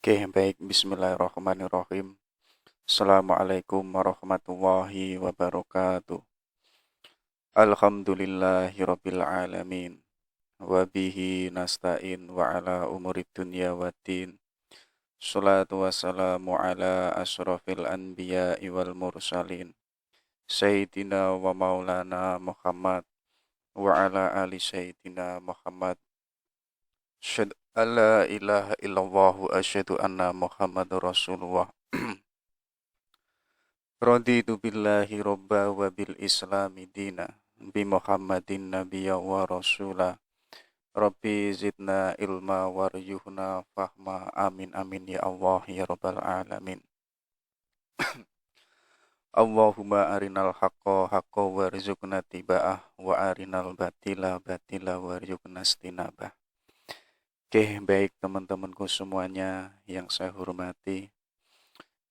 Oke, baik. Bismillahirrahmanirrahim. Assalamualaikum warahmatullahi wabarakatuh. Alhamdulillahirabbil alamin. Wa bihi nasta'in wa ala umurid dunya waddin. Salatu wassalamu ala asrafil anbiya'i wal mursalin. Sayyidina wa maulana Muhammad wa ala ali Sayyidina Muhammad. Asyhadu an la ilaha illallah wa asyhadu anna Muhammadar Rasulullah. Raditu billahi robba wa bil islami dina bi Muhammadin nabiyya wa rasula. Rabbi zidna ilma waryuhna fahma. Amin amin ya Allah ya rabbal alamin. Allahumma arinal haqqa haqqa warzuqna tiba'ah wa arinal batila batila warzuqna istinabah. Oke, baik teman-temanku semuanya yang saya hormati.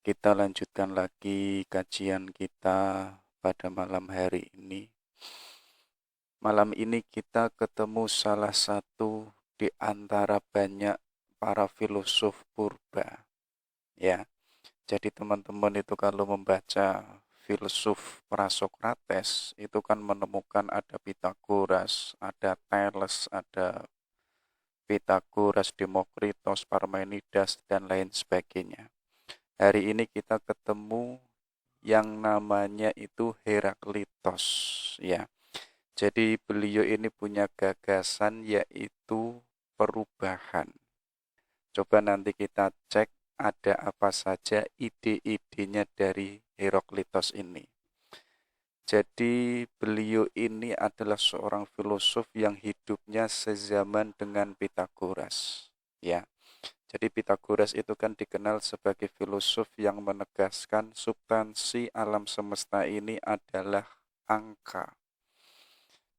Kita lanjutkan lagi kajian kita pada malam hari ini. Malam ini kita ketemu salah satu di antara banyak para filosof purba. Ya, jadi teman-teman itu kalau membaca filsuf Prasokrates itu kan menemukan ada Pitagoras, ada Thales, ada Pitagoras, Demokritos, Parmenides dan lain sebagainya. Hari ini kita ketemu yang namanya itu Heraklitos, ya. Jadi beliau ini punya gagasan yaitu perubahan. Coba nanti kita cek ada apa saja ide-idenya dari Heraklitos ini. Jadi beliau ini adalah seorang filosof yang hidupnya sezaman dengan Pitagoras, ya. Jadi Pitagoras itu kan dikenal sebagai filosof yang menegaskan substansi alam semesta ini adalah angka.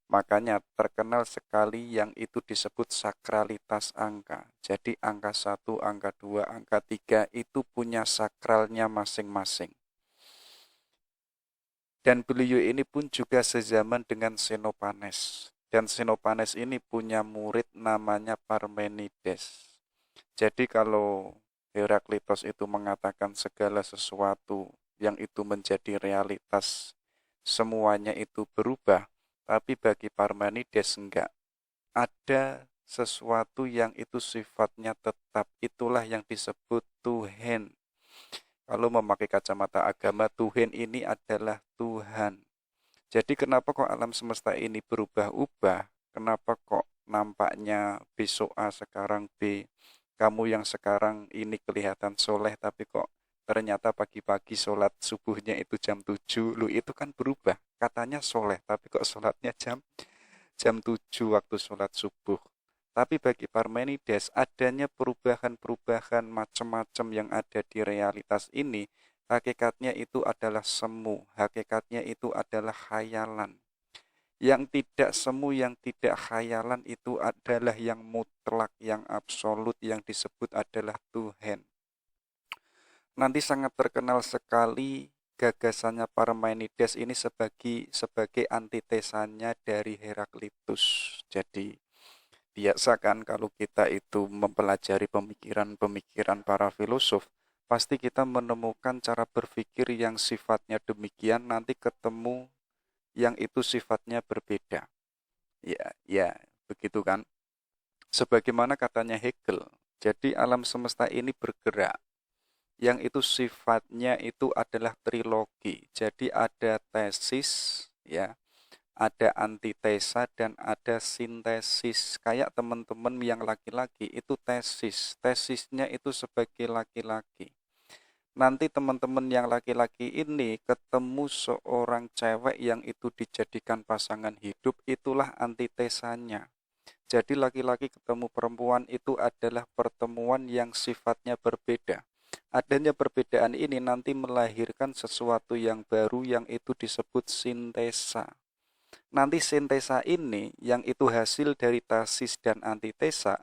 Makanya terkenal sekali yang itu disebut sakralitas angka. Jadi angka 1, angka 2, angka 3 itu punya sakralnya masing-masing. Dan beliau ini pun juga sezaman dengan Xenophanes. Dan Xenophanes ini punya murid namanya Parmenides. Jadi kalau Heraklitos itu mengatakan segala sesuatu yang itu menjadi realitas, semuanya itu berubah, tapi bagi Parmenides enggak. Ada sesuatu yang itu sifatnya tetap, itulah yang disebut Tuhan. Kalau memakai kacamata agama, Tuhan ini adalah Tuhan. Jadi kenapa kok alam semesta ini berubah-ubah? Kenapa kok nampaknya besok A sekarang B? Kamu yang sekarang ini kelihatan soleh tapi kok ternyata pagi-pagi sholat subuhnya itu jam 7. Lu itu kan berubah. Katanya soleh tapi kok sholatnya jam 7 waktu sholat subuh. Tapi bagi Parmenides adanya perubahan-perubahan macam-macam yang ada di realitas ini, hakikatnya itu adalah semu, hakikatnya itu adalah khayalan. Yang tidak semu, yang tidak khayalan itu adalah yang mutlak, yang absolut, yang disebut adalah Tuhan. Nanti sangat terkenal sekali gagasannya Parmenides ini sebagai antitesanya dari Heraklitus. Jadi biasa kan kalau kita itu mempelajari pemikiran-pemikiran para filosof, pasti kita menemukan cara berpikir yang sifatnya demikian, nanti ketemu yang itu sifatnya berbeda. Ya, begitu kan? Sebagaimana katanya Hegel, jadi alam semesta ini bergerak, yang itu sifatnya itu adalah trilogi. Jadi ada tesis, ya, ada antitesa dan ada sintesis. Kayak teman-teman yang laki-laki itu tesis. Tesisnya itu sebagai laki-laki. Nanti teman-teman yang laki-laki ini ketemu seorang cewek yang itu dijadikan pasangan hidup, itulah antitesanya. Jadi laki-laki ketemu perempuan itu adalah pertemuan yang sifatnya berbeda. Adanya perbedaan ini nanti melahirkan sesuatu yang baru yang itu disebut sintesa. Nanti sintesa ini yang itu hasil dari tesis dan antitesa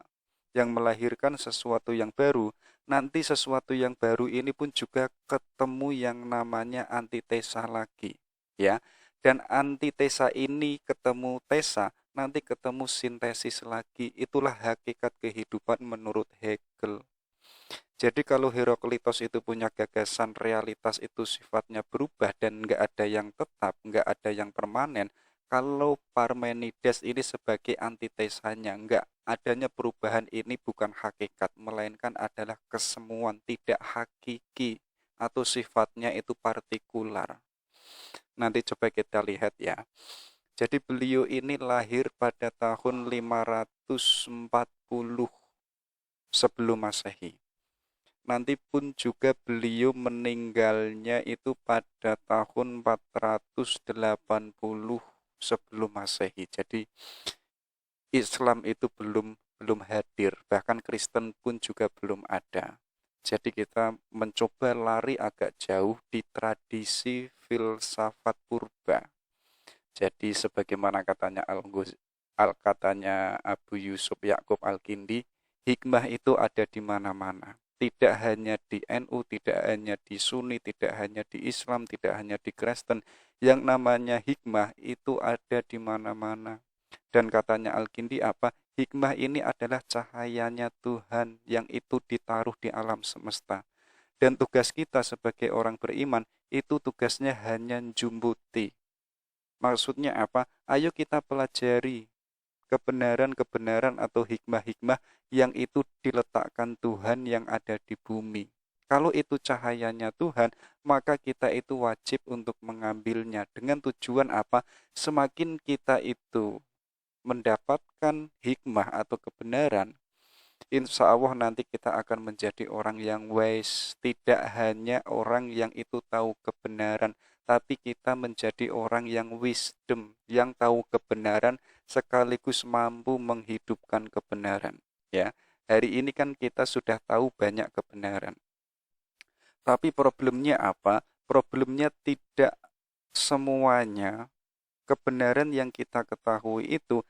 yang melahirkan sesuatu yang baru. Nanti sesuatu yang baru ini pun juga ketemu yang namanya antitesa lagi, ya. Dan antitesa ini ketemu tesa, nanti ketemu sintesis lagi. Itulah hakikat kehidupan menurut Hegel. Jadi kalau Heraklitos itu punya gagasan, realitas itu sifatnya berubah dan nggak ada yang tetap, nggak ada yang permanen. Kalau Parmenides ini sebagai antitesanya, nggak adanya perubahan ini bukan hakikat, melainkan adalah kesemuan, tidak hakiki atau sifatnya itu partikular. Nanti coba kita lihat ya. Jadi beliau ini lahir pada tahun 540 sebelum Masehi. Nanti pun juga beliau meninggalnya itu pada tahun 480 sebelum Masehi. Jadi Islam itu belum hadir, bahkan Kristen pun juga belum ada. Jadi kita mencoba lari agak jauh di tradisi filsafat purba. Jadi sebagaimana katanya Abu Yusuf Yakub Al-Kindi, hikmah itu ada di mana-mana. Tidak hanya di NU, tidak hanya di Sunni, tidak hanya di Islam, tidak hanya di Kristen. Yang namanya hikmah itu ada di mana-mana. Dan katanya Al-Kindi apa? Hikmah ini adalah cahayanya Tuhan yang itu ditaruh di alam semesta. Dan tugas kita sebagai orang beriman, itu tugasnya hanya jumbuti. Maksudnya apa? Ayo kita pelajari kebenaran-kebenaran atau hikmah-hikmah yang itu diletakkan Tuhan yang ada di bumi. Kalau itu cahayanya Tuhan, maka kita itu wajib untuk mengambilnya. Dengan tujuan apa? Semakin kita itu mendapatkan hikmah atau kebenaran, insya Allah nanti kita akan menjadi orang yang wise. Tidak hanya orang yang itu tahu kebenaran, tapi kita menjadi orang yang wisdom, yang tahu kebenaran sekaligus mampu menghidupkan kebenaran. Ya, hari ini kan kita sudah tahu banyak kebenaran. Tapi problemnya apa? Problemnya tidak semuanya kebenaran yang kita ketahui itu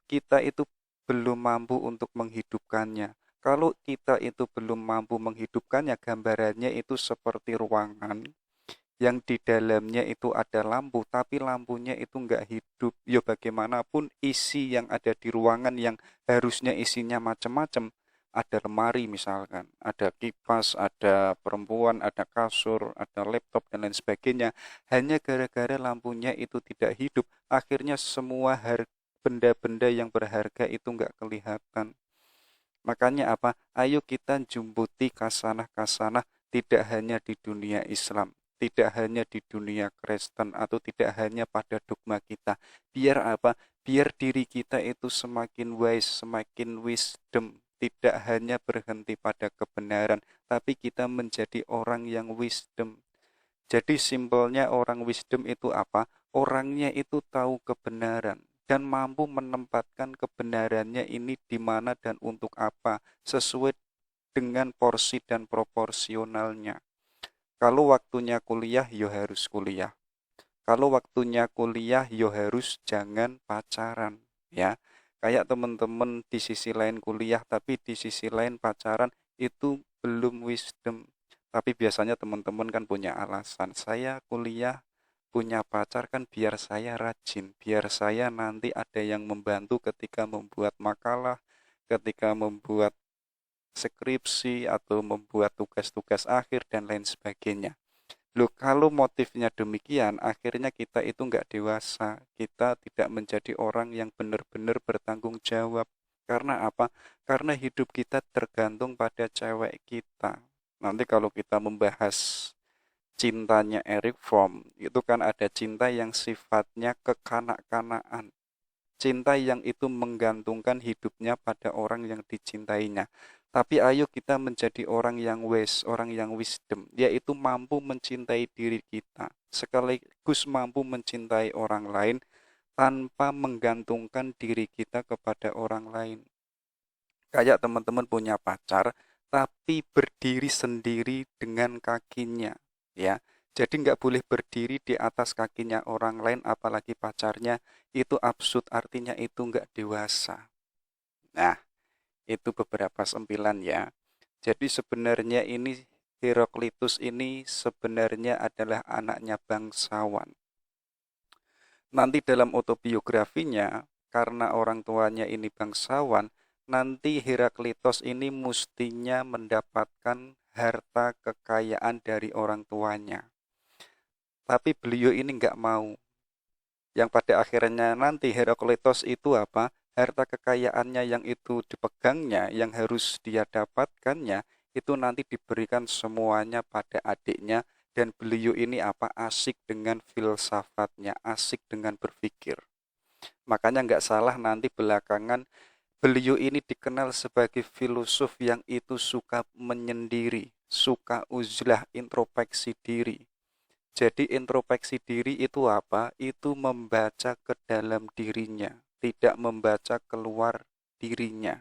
kita itu belum mampu untuk menghidupkannya. Kalau kita itu belum mampu menghidupkannya, gambarannya itu seperti ruangan yang di dalamnya itu ada lampu, tapi lampunya itu enggak hidup. Ya bagaimanapun isi yang ada di ruangan yang harusnya isinya macam-macam. Ada lemari misalkan, ada kipas, ada perempuan, ada kasur, ada laptop, dan lain sebagainya. Hanya gara-gara lampunya itu tidak hidup, akhirnya semua benda-benda yang berharga itu enggak kelihatan. Makanya apa? Ayo kita jumputi kasanah-kasanah tidak hanya di dunia Islam, tidak hanya di dunia Kristen, atau tidak hanya pada dogma kita. Biar apa? Biar diri kita itu semakin wise, semakin wisdom. Tidak hanya berhenti pada kebenaran, tapi kita menjadi orang yang wisdom. Jadi simpelnya orang wisdom itu apa? Orangnya itu tahu kebenaran dan mampu menempatkan kebenarannya ini di mana dan untuk apa, sesuai dengan porsi dan proporsionalnya. Kalau waktunya kuliah, yo harus kuliah. Kalau waktunya kuliah, yo harus jangan pacaran, ya. Kayak teman-teman di sisi lain kuliah, tapi di sisi lain pacaran, itu belum wisdom. Tapi biasanya teman-teman kan punya alasan. Saya kuliah punya pacar kan biar saya rajin, biar saya nanti ada yang membantu ketika membuat makalah, ketika membuat skripsi atau membuat tugas-tugas akhir dan lain sebagainya. Loh, kalau motifnya demikian, akhirnya kita itu nggak dewasa. Kita tidak menjadi orang yang benar-benar bertanggung jawab. Karena apa? Karena hidup kita tergantung pada cewek kita. Nanti kalau kita membahas cintanya Eric Fromm, itu kan ada cinta yang sifatnya kekanak-kanakan. Cinta yang itu menggantungkan hidupnya pada orang yang dicintainya. Tapi ayo kita menjadi orang yang wise, orang yang wisdom, yaitu mampu mencintai diri kita, sekaligus mampu mencintai orang lain tanpa menggantungkan diri kita kepada orang lain. Kayak teman-teman punya pacar, tapi berdiri sendiri dengan kakinya, ya. Jadi nggak boleh berdiri di atas kakinya orang lain, apalagi pacarnya. Itu absurd, artinya itu nggak dewasa. Nah, itu beberapa sempilan ya. Jadi sebenarnya ini Heraklitus ini sebenarnya adalah anaknya bangsawan. Nanti dalam autobiografinya, karena orang tuanya ini bangsawan, nanti Heraklitos ini mestinya mendapatkan harta kekayaan dari orang tuanya. Tapi beliau ini nggak mau. Yang pada akhirnya nanti Heraklitos itu apa? Harta kekayaannya yang itu dipegangnya, yang harus dia dapatkannya, itu nanti diberikan semuanya pada adiknya, dan beliau ini apa? Asik dengan filsafatnya, asik dengan berpikir. Makanya nggak salah nanti belakangan beliau ini dikenal sebagai filosof yang itu suka menyendiri, suka uzlah, introspeksi diri. Jadi introspeksi diri itu apa? Itu membaca ke dalam dirinya, tidak membaca keluar dirinya.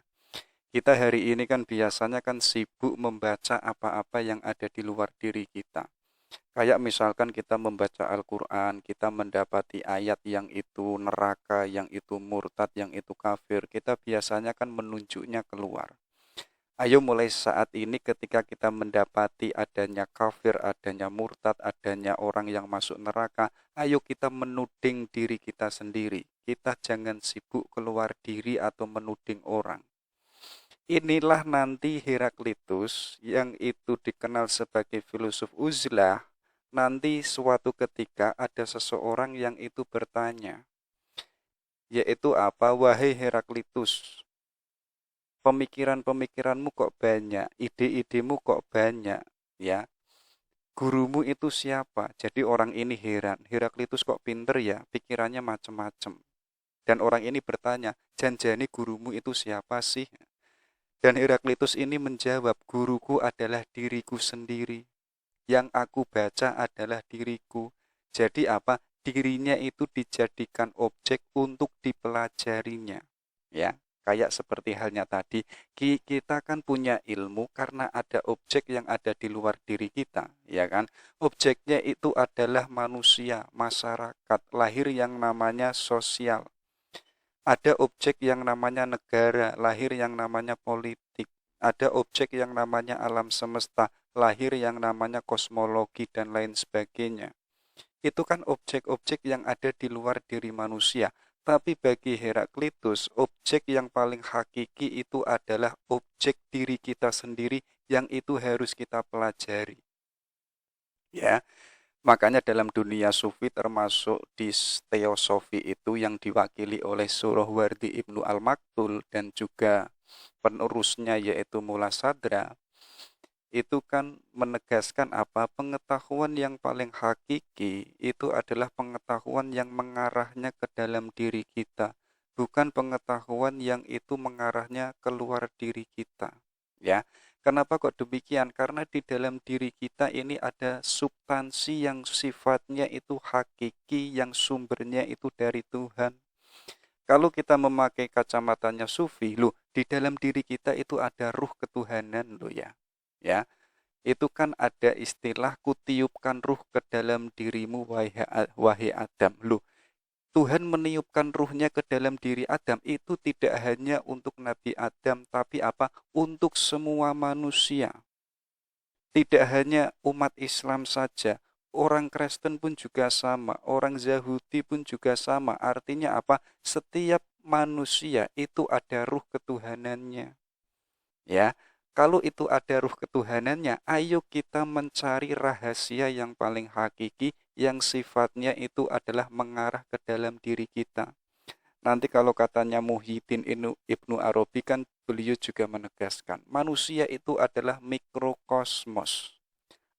Kita hari ini kan biasanya kan sibuk membaca apa-apa yang ada di luar diri kita. Kayak misalkan kita membaca Al-Quran, kita mendapati ayat yang itu neraka, yang itu murtad, yang itu kafir. Kita biasanya kan menunjuknya keluar. Ayo mulai saat ini ketika kita mendapati adanya kafir, adanya murtad, adanya orang yang masuk neraka, ayo kita menuding diri kita sendiri. Kita jangan sibuk keluar diri atau menuding orang. Inilah nanti Heraklitus yang itu dikenal sebagai filosof uzlah. Nanti suatu ketika ada seseorang yang itu bertanya, yaitu apa? Wahai Heraklitus, pemikiran-pemikiranmu kok banyak, ide-idemu kok banyak, ya. Gurumu itu siapa? Jadi orang ini heran, Heraklitus kok pinter ya, pikirannya macem-macem. Dan orang ini bertanya, janjani gurumu itu siapa sih? Dan Heraklitus ini menjawab, guruku adalah diriku sendiri. Yang aku baca adalah diriku. Jadi apa? Dirinya itu dijadikan objek untuk dipelajarinya. Ya, kayak seperti halnya tadi, kita kan punya ilmu karena ada objek yang ada di luar diri kita, ya kan? Objeknya itu adalah manusia, masyarakat, lahir yang namanya sosial. Ada objek yang namanya negara, lahir yang namanya politik. Ada objek yang namanya alam semesta, lahir yang namanya kosmologi dan lain sebagainya. Itu kan objek-objek yang ada di luar diri manusia. Tapi bagi Heraklitus, objek yang paling hakiki itu adalah objek diri kita sendiri yang itu harus kita pelajari. Ya, makanya dalam dunia sufi termasuk di teosofi itu yang diwakili oleh Surowardi Ibnu Al-Maktul dan juga penerusnya yaitu Mula Sadra, itu kan menegaskan apa? Pengetahuan yang paling hakiki itu adalah pengetahuan yang mengarahnya ke dalam diri kita, bukan pengetahuan yang itu mengarahnya keluar diri kita. Ya, kenapa kok demikian? Karena di dalam diri kita ini ada substansi yang sifatnya itu hakiki, yang sumbernya itu dari Tuhan. Kalau kita memakai kacamatanya sufi, loh, di dalam diri kita itu ada ruh ketuhanan loh ya. Ya, itu kan ada istilah kutiupkan ruh ke dalam dirimu wahai Adam. Loh, Tuhan meniupkan ruhnya ke dalam diri Adam itu tidak hanya untuk Nabi Adam, tapi apa? Untuk semua manusia. Tidak hanya umat Islam saja, orang Kristen pun juga sama, orang Yahudi pun juga sama. Artinya apa? Setiap manusia itu ada ruh ketuhanannya. Ya, kalau itu ada ruh ketuhanannya, ayo kita mencari rahasia yang paling hakiki yang sifatnya itu adalah mengarah ke dalam diri kita. Nanti kalau katanya Muhyiddin Ibnu Arabi kan beliau juga menegaskan, manusia itu adalah mikrokosmos,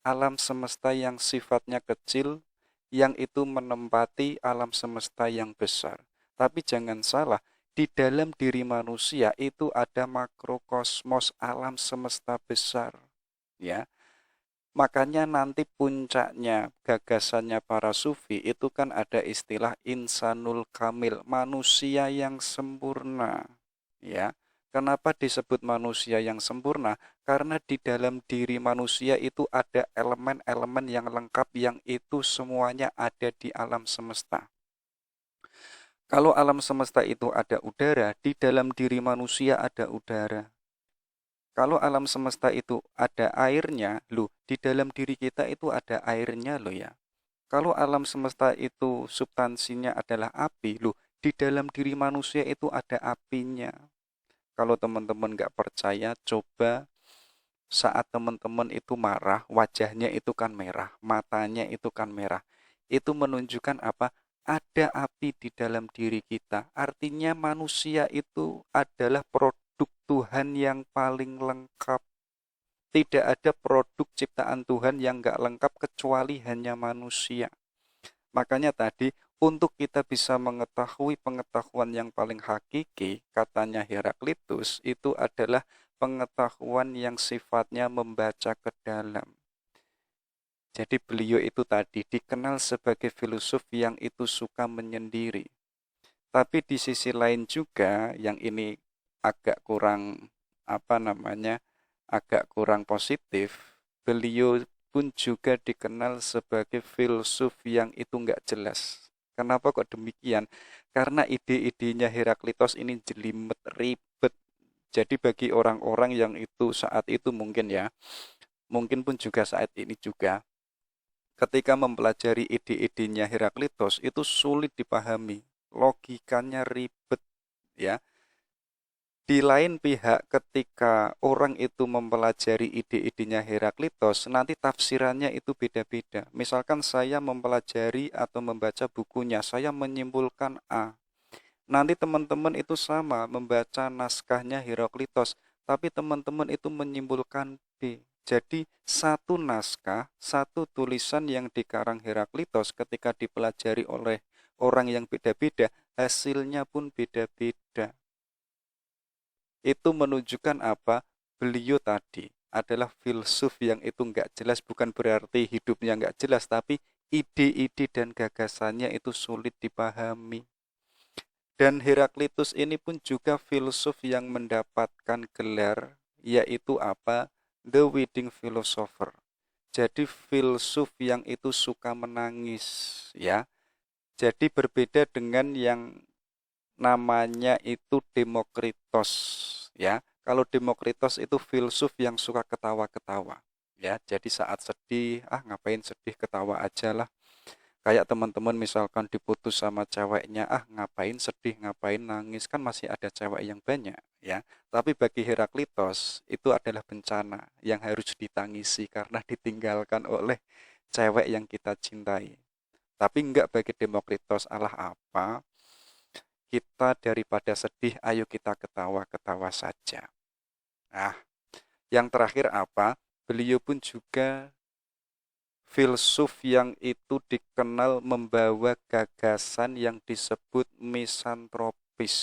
alam semesta yang sifatnya kecil, yang itu menempati alam semesta yang besar. Tapi jangan salah, di dalam diri manusia itu ada makrokosmos alam semesta besar. Ya, makanya nanti puncaknya gagasannya para sufi itu kan ada istilah insanul kamil, manusia yang sempurna. Ya, kenapa disebut manusia yang sempurna? Karena di dalam diri manusia itu ada elemen-elemen yang lengkap yang itu semuanya ada di alam semesta. Kalau alam semesta itu ada udara, di dalam diri manusia ada udara. Kalau alam semesta itu ada airnya, loh, di dalam diri kita itu ada airnya loh ya. Kalau alam semesta itu substansinya adalah api, loh, di dalam diri manusia itu ada apinya. Kalau teman-teman nggak percaya, coba saat teman-teman itu marah, wajahnya itu kan merah, matanya itu kan merah. Itu menunjukkan apa? Ada api di dalam diri kita. Artinya manusia itu adalah produk Tuhan yang paling lengkap. Tidak ada produk ciptaan Tuhan yang nggak lengkap kecuali hanya manusia. Makanya tadi, untuk kita bisa mengetahui pengetahuan yang paling hakiki, katanya Heraklitus, itu adalah pengetahuan yang sifatnya membaca ke dalam. Jadi beliau itu tadi dikenal sebagai filsuf yang itu suka menyendiri. Tapi di sisi lain juga, yang ini agak kurang, agak kurang positif, beliau pun juga dikenal sebagai filsuf yang itu nggak jelas. Kenapa kok demikian? Karena ide-idenya Heraklitos ini jelimet, ribet. Jadi bagi orang-orang yang itu saat itu mungkin ya, mungkin pun juga saat ini juga, ketika mempelajari ide-idenya Heraklitos itu sulit dipahami, logikanya ribet ya. Di lain pihak, ketika orang itu mempelajari ide-idenya Heraklitos, nanti tafsirannya itu beda-beda. Misalkan saya mempelajari atau membaca bukunya, saya menyimpulkan A. Nanti teman-teman itu sama membaca naskahnya Heraklitos, tapi teman-teman itu menyimpulkan B. Jadi satu naskah, satu tulisan yang dikarang Heraklitos ketika dipelajari oleh orang yang beda-beda, hasilnya pun beda-beda. Itu menunjukkan apa? Beliau tadi adalah filsuf yang itu nggak jelas, bukan berarti hidupnya nggak jelas, tapi ide-ide dan gagasannya itu sulit dipahami. Dan Heraklitus ini pun juga filsuf yang mendapatkan gelar, yaitu apa? The Wedding Philosopher. Jadi filsuf yang itu suka menangis, ya. Jadi berbeda dengan yang namanya itu Demokritos, ya. Kalau Demokritos itu filsuf yang suka ketawa-ketawa, ya. Jadi saat sedih, ngapain sedih, ketawa aja lah. Kayak teman-teman misalkan diputus sama ceweknya, ngapain sedih, ngapain nangis, kan masih ada cewek yang banyak, ya. Tapi bagi Heraklitos itu adalah bencana yang harus ditangisi karena ditinggalkan oleh cewek yang kita cintai. Tapi enggak bagi Demokritos, alah apa, kita daripada sedih, ayo kita ketawa-ketawa saja. Nah, yang terakhir apa? Beliau pun juga filsuf yang itu dikenal membawa gagasan yang disebut misantropis.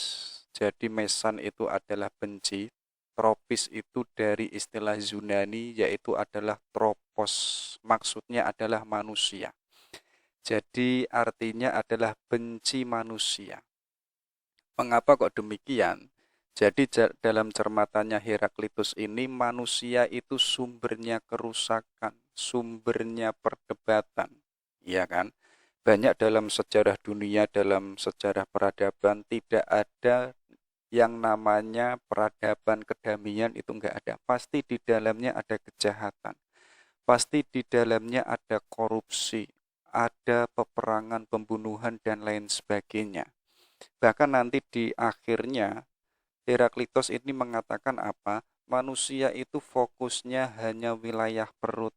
Jadi mesan itu adalah benci, tropis itu dari istilah Yunani yaitu adalah tropos. Maksudnya adalah manusia. Jadi artinya adalah benci manusia. Mengapa kok demikian? Jadi dalam cermatannya Heraklitus ini manusia itu sumbernya kerusakan, sumbernya perdebatan. Iya kan? Banyak dalam sejarah dunia, dalam sejarah peradaban tidak ada yang namanya peradaban kedamaian, itu enggak ada. Pasti di dalamnya ada kejahatan. Pasti di dalamnya ada korupsi, ada peperangan, pembunuhan dan lain sebagainya. Bahkan nanti di akhirnya Heraklitos ini mengatakan apa? Manusia itu fokusnya hanya wilayah perut,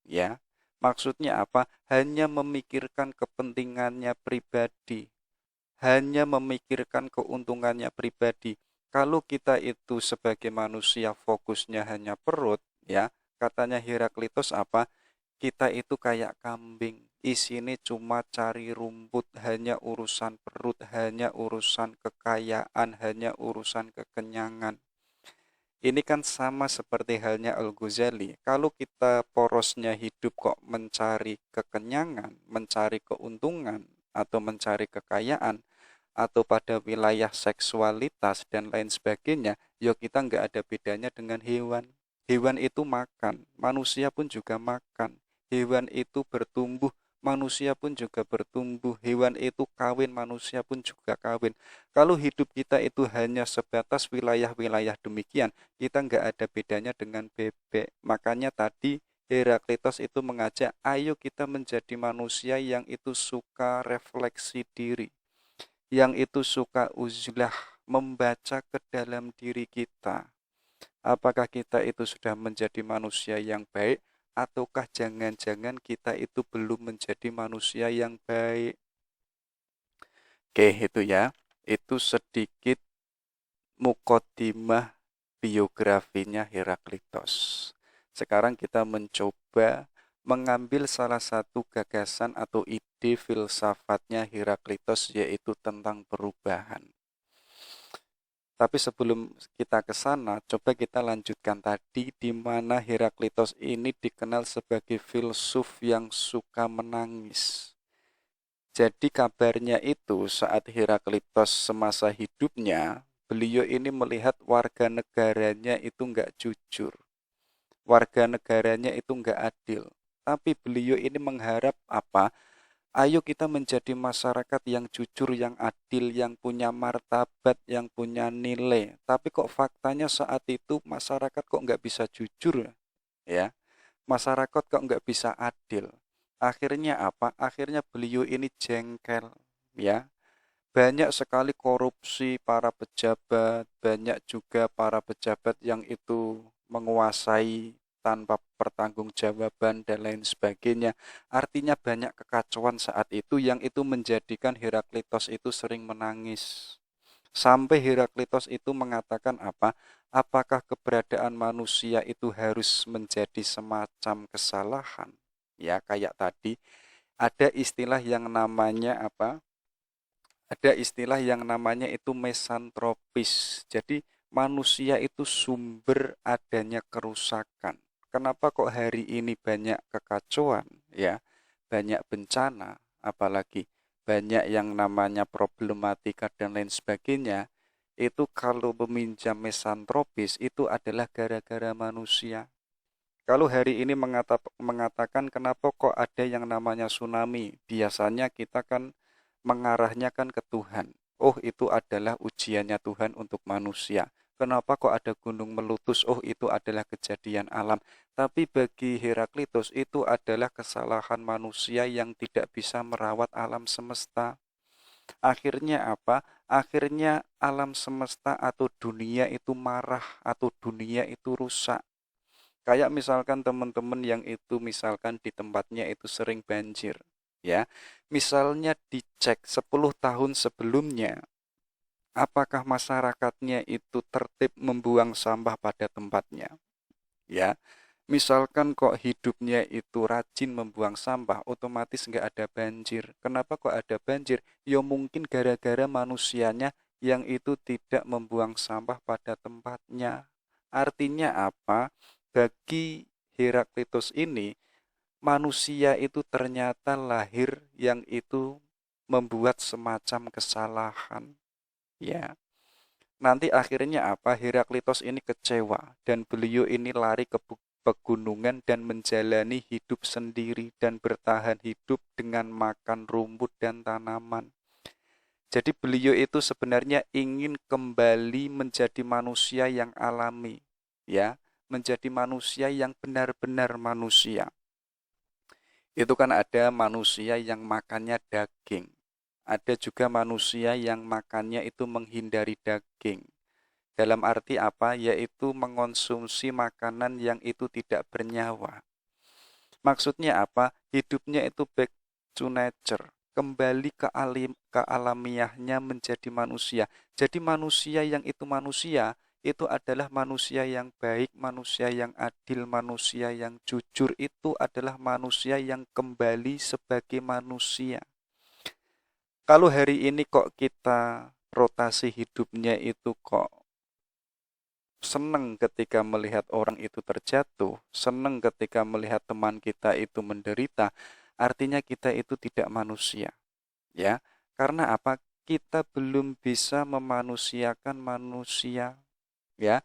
ya. Maksudnya apa? Hanya memikirkan kepentingannya pribadi, hanya memikirkan keuntungannya pribadi. Kalau kita itu sebagai manusia fokusnya hanya perut, ya, katanya Heraklitos apa? Kita itu kayak kambing, isinya cuma cari rumput, hanya urusan perut, hanya urusan kekayaan, hanya urusan kekenyangan. Ini kan sama seperti halnya Al-Ghazali. Kalau kita porosnya hidup kok mencari kekenyangan, mencari keuntungan, atau mencari kekayaan, atau pada wilayah seksualitas dan lain sebagainya, ya kita nggak ada bedanya dengan hewan. Hewan itu makan, manusia pun juga makan. Hewan itu bertumbuh, manusia pun juga bertumbuh. Hewan itu kawin, manusia pun juga kawin. Kalau hidup kita itu hanya sebatas wilayah-wilayah demikian, kita nggak ada bedanya dengan bebek. Makanya tadi Heraklitos itu mengajak, ayo kita menjadi manusia yang itu suka refleksi diri, yang itu suka uzlah, membaca ke dalam diri kita. Apakah kita itu sudah menjadi manusia yang baik, ataukah jangan-jangan kita itu belum menjadi manusia yang baik? Oke, itu ya. Itu sedikit mukodimah biografinya Heraklitos. Sekarang kita mencoba mengambil salah satu gagasan atau ide filsafatnya Heraklitos, yaitu tentang perubahan. Tapi sebelum kita ke sana, coba kita lanjutkan tadi di mana Heraklitos ini dikenal sebagai filsuf yang suka menangis. Jadi kabarnya itu saat Heraklitos semasa hidupnya, beliau ini melihat warga negaranya itu enggak jujur. Warga negaranya itu enggak adil. Tapi beliau ini mengharap apa? Ayo kita menjadi masyarakat yang jujur, yang adil, yang punya martabat, yang punya nilai. Tapi kok faktanya saat itu masyarakat kok nggak bisa jujur, ya? Masyarakat kok nggak bisa adil. Akhirnya apa? Akhirnya beliau ini jengkel, ya. Banyak sekali korupsi para pejabat, banyak juga para pejabat yang itu menguasai tanpa pertanggungjawaban dan lain sebagainya. Artinya banyak kekacauan saat itu yang itu menjadikan Heraklitos itu sering menangis. Sampai Heraklitos itu mengatakan apa? Apakah keberadaan manusia itu harus menjadi semacam kesalahan? Ya, kayak tadi ada istilah yang namanya apa? Ada istilah yang namanya itu mesantropis. Jadi manusia itu sumber adanya kerusakan. Kenapa kok hari ini banyak kekacauan, ya, banyak bencana, apalagi banyak yang namanya problematika dan lain sebagainya. Itu kalau meminjam mesantropis itu adalah gara-gara manusia. Kalau hari ini mengatakan kenapa kok ada yang namanya tsunami, biasanya kita kan mengarahnya kan ke Tuhan. Oh, itu adalah ujiannya Tuhan untuk manusia. Kenapa kok ada gunung meletus? Oh, itu adalah kejadian alam. Tapi bagi Heraklitus itu adalah kesalahan manusia yang tidak bisa merawat alam semesta. Akhirnya apa? Akhirnya alam semesta atau dunia itu marah atau dunia itu rusak. Kayak misalkan teman-teman yang itu misalkan di tempatnya itu sering banjir, ya. Misalnya dicek 10 tahun sebelumnya, apakah masyarakatnya itu tertib membuang sampah pada tempatnya, ya. Misalkan kok hidupnya itu rajin membuang sampah, otomatis nggak ada banjir. Kenapa kok ada banjir? Ya mungkin gara-gara manusianya yang itu tidak membuang sampah pada tempatnya. Artinya apa? Bagi Heraklitus ini, manusia itu ternyata lahir yang itu membuat semacam kesalahan. Ya, nanti akhirnya apa? Heraklitus ini kecewa dan beliau ini lari ke pegunungan dan menjalani hidup sendiri dan bertahan hidup dengan makan rumput dan tanaman. Jadi beliau itu sebenarnya ingin kembali menjadi manusia yang alami, ya, menjadi manusia yang benar-benar manusia. Itu kan ada manusia yang makannya daging. Ada juga manusia yang makannya itu menghindari daging. Dalam arti apa? Yaitu mengonsumsi makanan yang itu tidak bernyawa. Maksudnya apa? Hidupnya itu back to nature. Kembali ke alamiahnya menjadi manusia. Jadi manusia yang itu manusia, itu adalah manusia yang baik, manusia yang adil, manusia yang jujur. Itu adalah manusia yang kembali sebagai manusia. Kalau hari ini kok kita rotasi hidupnya itu kok senang ketika melihat orang itu terjatuh, senang ketika melihat teman kita itu menderita, artinya kita itu tidak manusia, ya. Karena apa? Kita belum bisa memanusiakan manusia, ya.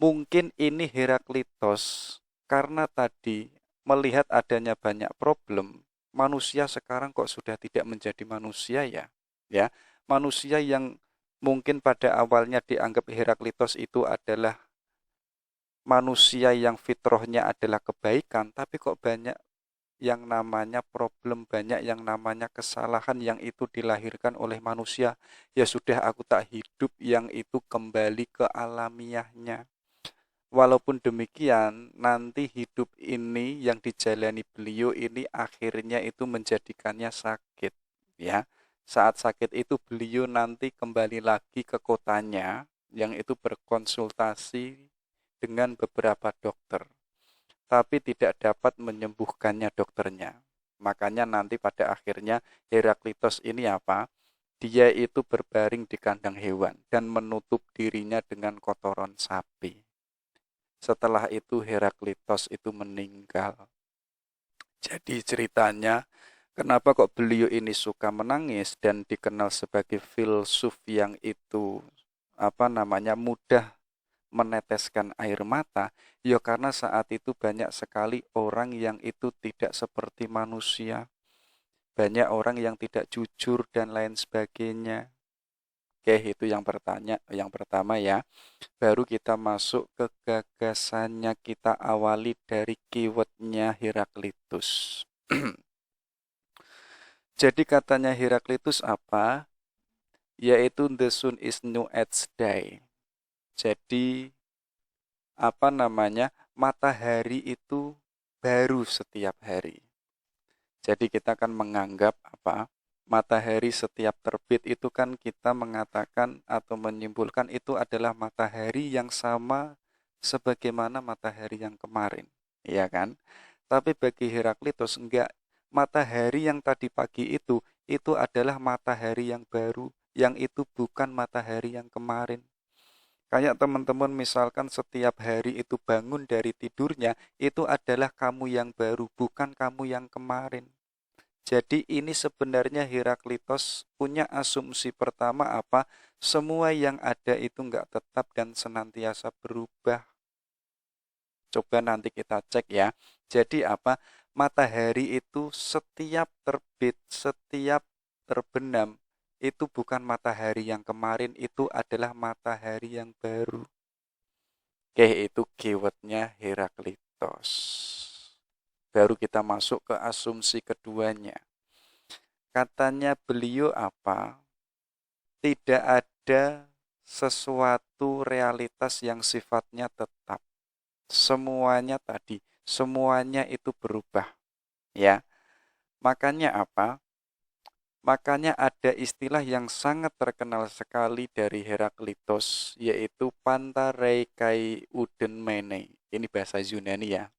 Mungkin ini Heraklitos karena tadi melihat adanya banyak problem, manusia sekarang kok sudah tidak menjadi manusia, ya. Ya, manusia yang mungkin pada awalnya dianggap Heraklitos itu adalah manusia yang fitrahnya adalah kebaikan, tapi kok banyak yang namanya problem, banyak yang namanya kesalahan yang itu dilahirkan oleh manusia. Ya sudah, aku tak hidup yang itu kembali ke alamiahnya. Walaupun demikian, nanti hidup ini yang dijalani beliau ini akhirnya itu menjadikannya sakit, ya. Saat sakit itu beliau nanti kembali lagi ke kotanya yang itu berkonsultasi dengan beberapa dokter, tapi tidak dapat menyembuhkannya dokternya. Makanya nanti pada akhirnya Heraklitos ini apa? Dia itu berbaring di kandang hewan dan menutup dirinya dengan kotoran sapi. Setelah itu Heraklitos itu meninggal. Jadi ceritanya, kenapa kok beliau ini suka menangis dan dikenal sebagai filsuf yang itu mudah meneteskan air mata? Ya karena saat itu banyak sekali orang yang itu tidak seperti manusia. Banyak orang yang tidak jujur dan lain sebagainya. Oke, itu yang pertama ya. Baru kita masuk ke gagasannya, kita awali dari keywordnya Heraklitus. Jadi katanya Heraklitus apa? Yaitu the sun is new each day. Jadi matahari itu baru setiap hari. Jadi kita akan menganggap matahari setiap terbit itu kan kita mengatakan atau menyimpulkan itu adalah matahari yang sama sebagaimana matahari yang kemarin, ya kan? Tapi bagi Heraklitus enggak, matahari yang tadi pagi itu adalah matahari yang baru, yang itu bukan matahari yang kemarin. Kayak teman-teman misalkan setiap hari itu bangun dari tidurnya, itu adalah kamu yang baru, bukan kamu yang kemarin. Jadi ini sebenarnya Heraklitos punya asumsi pertama apa? Semua yang ada itu enggak tetap dan senantiasa berubah. Coba nanti kita cek ya. Jadi matahari itu setiap terbit, setiap terbenam, itu bukan matahari yang kemarin, itu adalah matahari yang baru. Oke, itu keywordnya Heraklitos. Baru kita masuk ke asumsi keduanya. Katanya beliau apa? Tidak ada sesuatu realitas yang sifatnya tetap. Semuanya itu berubah, ya. Makanya apa? Makanya ada istilah yang sangat terkenal sekali dari Heraklitos, yaitu Pantareikai Udenmene. Ini bahasa Yunani ya.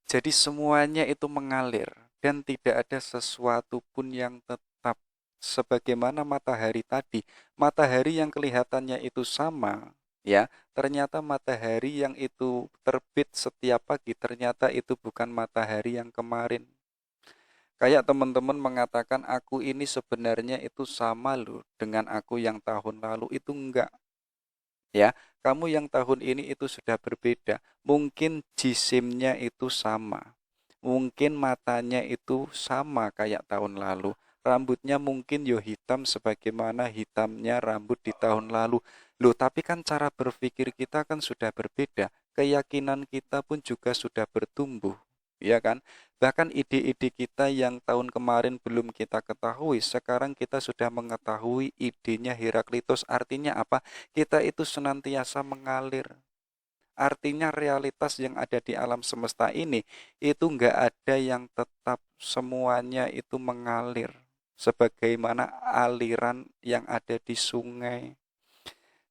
Jadi semuanya itu mengalir dan tidak ada sesuatu pun yang tetap. Sebagaimana matahari tadi, matahari yang kelihatannya itu sama, ya, ternyata matahari yang itu terbit setiap pagi, ternyata itu bukan matahari yang kemarin. Kayak teman-teman mengatakan aku ini sebenarnya itu sama loh dengan aku yang tahun lalu, itu enggak. Ya, kamu yang tahun ini itu sudah berbeda. Mungkin jisimnya itu sama. Mungkin matanya itu sama kayak tahun lalu. Rambutnya mungkin yo hitam sebagaimana hitamnya rambut di tahun lalu. Loh, tapi kan cara berpikir kita kan sudah berbeda. Keyakinan kita pun juga sudah bertumbuh. Ya kan? Bahkan ide-ide kita yang tahun kemarin belum kita ketahui, sekarang kita sudah mengetahui idenya Heraklitus. Artinya apa? Kita itu senantiasa mengalir. Artinya realitas yang ada di alam semesta ini itu enggak ada yang tetap, semuanya itu mengalir sebagaimana aliran yang ada di sungai.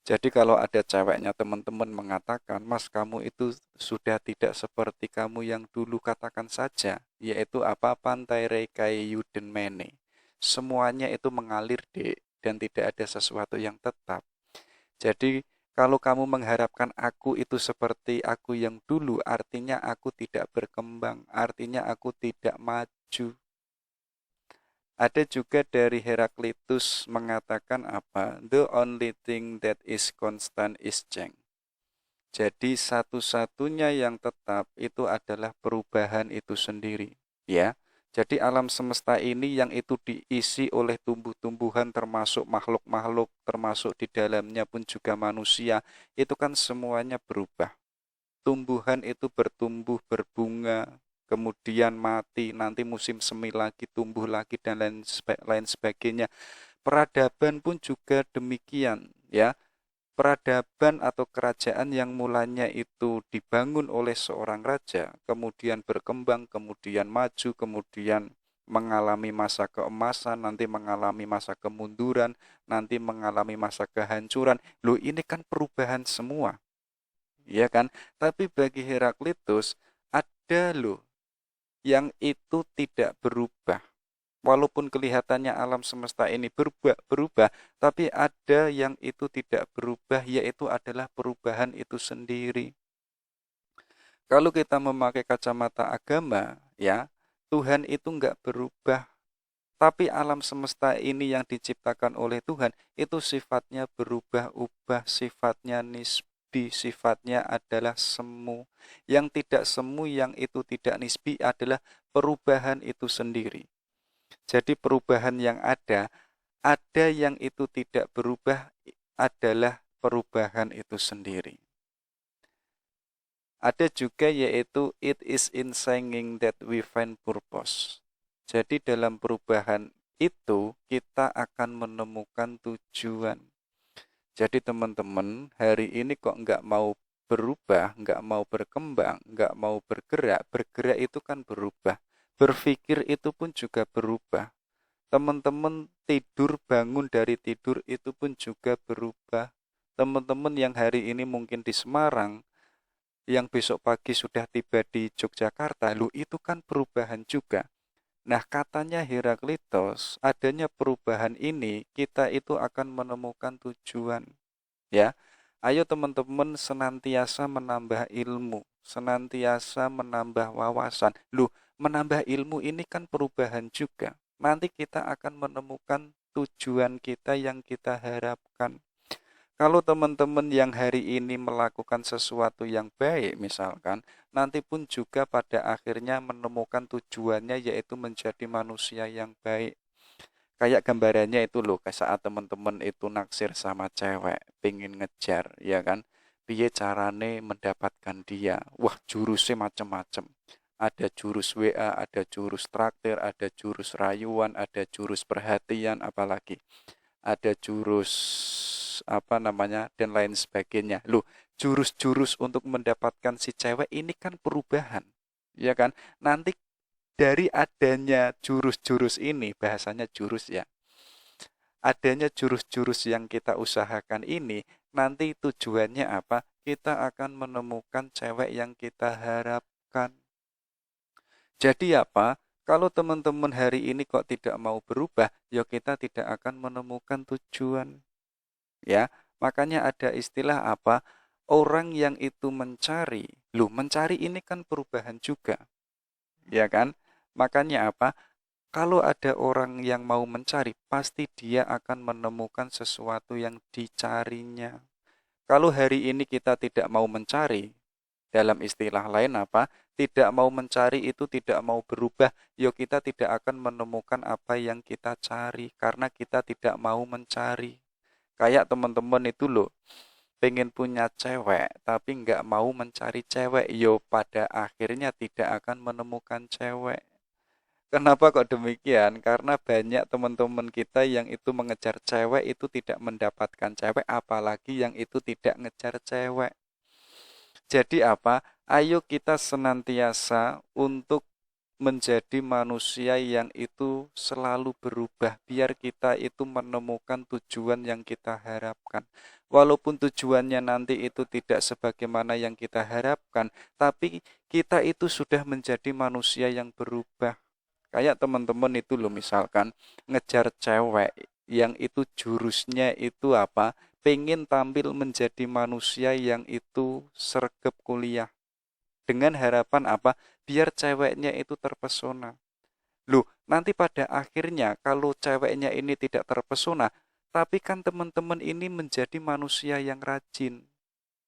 Jadi kalau ada ceweknya teman-teman mengatakan, "Mas, kamu itu sudah tidak seperti kamu yang dulu," katakan saja, yaitu Pantai Rekai Yudenmene. Semuanya itu mengalir, Dek, dan tidak ada sesuatu yang tetap. Jadi kalau kamu mengharapkan aku itu seperti aku yang dulu, artinya aku tidak berkembang, artinya aku tidak maju. Ada juga dari Heraklitus mengatakan apa? The only thing that is constant is change. Jadi satu-satunya yang tetap itu adalah perubahan itu sendiri, ya. Jadi alam semesta ini yang itu diisi oleh tumbuh-tumbuhan termasuk makhluk-makhluk, termasuk di dalamnya pun juga manusia, itu kan semuanya berubah. Tumbuhan itu bertumbuh, berbunga, kemudian mati, nanti musim semi lagi, tumbuh lagi, dan lain sebagainya. Peradaban pun juga demikian, ya. Peradaban atau kerajaan yang mulanya itu dibangun oleh seorang raja, kemudian berkembang, kemudian maju, kemudian mengalami masa keemasan, nanti mengalami masa kemunduran, nanti mengalami masa kehancuran. Loh, ini kan perubahan semua, ya kan? Tapi bagi Heraklitus ada loh yang itu tidak berubah. Walaupun kelihatannya alam semesta ini berubah, tapi ada yang itu tidak berubah, yaitu adalah perubahan itu sendiri. Kalau kita memakai kacamata agama, ya, Tuhan itu enggak berubah. Tapi alam semesta ini yang diciptakan oleh Tuhan, itu sifatnya berubah-ubah, sifatnya nisbi, sifatnya adalah semu. Yang tidak semu, yang itu tidak nisbi adalah perubahan itu sendiri. Jadi perubahan yang ada yang itu tidak berubah adalah perubahan itu sendiri. Ada juga yaitu it is in singing that we find purpose. Jadi dalam perubahan itu kita akan menemukan tujuan. Jadi teman-teman, hari ini kok nggak mau berubah, nggak mau berkembang, nggak mau bergerak. Bergerak itu kan berubah. Berpikir itu pun juga berubah. Teman-teman tidur, bangun dari tidur itu pun juga berubah. Teman-teman yang hari ini mungkin di Semarang, yang besok pagi sudah tiba di Yogyakarta, lu itu kan perubahan juga. Nah, katanya Heraklitos, adanya perubahan ini, kita itu akan menemukan tujuan. Ya, ayo teman-teman senantiasa menambah ilmu, senantiasa menambah wawasan. Lu, menambah ilmu ini kan perubahan juga. Nanti kita akan menemukan tujuan kita yang kita harapkan. Kalau teman-teman yang hari ini melakukan sesuatu yang baik misalkan, nanti pun juga pada akhirnya menemukan tujuannya yaitu menjadi manusia yang baik. Kayak gambarannya itu loh, kayak saat teman-teman itu naksir sama cewek, pengen ngejar, ya kan? Piye carane mendapatkan dia? Wah, jurusnya macam-macam. Ada jurus WA, ada jurus traktir, ada jurus rayuan, ada jurus perhatian, apalagi ada jurus apa namanya dan lain sebagainya. Loh, jurus-jurus untuk mendapatkan si cewek ini kan perubahan, ya kan? Nanti dari adanya jurus-jurus ini, bahasanya jurus ya, adanya jurus-jurus yang kita usahakan ini, nanti tujuannya apa? Kita akan menemukan cewek yang kita harapkan. Jadi apa? Kalau teman-teman hari ini kok tidak mau berubah, ya kita tidak akan menemukan tujuan. Ya, makanya ada istilah apa? Orang yang itu mencari. Loh, mencari ini kan perubahan juga. Ya kan? Makanya apa? Kalau ada orang yang mau mencari, pasti dia akan menemukan sesuatu yang dicarinya. Kalau hari ini kita tidak mau mencari, dalam istilah lain apa? Tidak mau mencari itu tidak mau berubah, ya kita tidak akan menemukan apa yang kita cari karena kita tidak mau mencari. Kayak teman-teman itu loh, pengen punya cewek tapi nggak mau mencari cewek, yo pada akhirnya tidak akan menemukan cewek. Kenapa kok demikian? Karena banyak teman-teman kita yang itu mengejar cewek itu tidak mendapatkan cewek, apalagi yang itu tidak ngejar cewek. Jadi apa? Ayo kita senantiasa untuk menjadi manusia yang itu selalu berubah, biar kita itu menemukan tujuan yang kita harapkan. Walaupun tujuannya nanti itu tidak sebagaimana yang kita harapkan, tapi kita itu sudah menjadi manusia yang berubah. Kayak teman-teman itu loh, misalkan ngejar cewek yang itu jurusnya itu apa? Pengen tampil menjadi manusia yang itu sregep kuliah. Dengan harapan apa? Biar ceweknya itu terpesona. Loh, nanti pada akhirnya kalau ceweknya ini tidak terpesona, tapi kan teman-teman ini menjadi manusia yang rajin.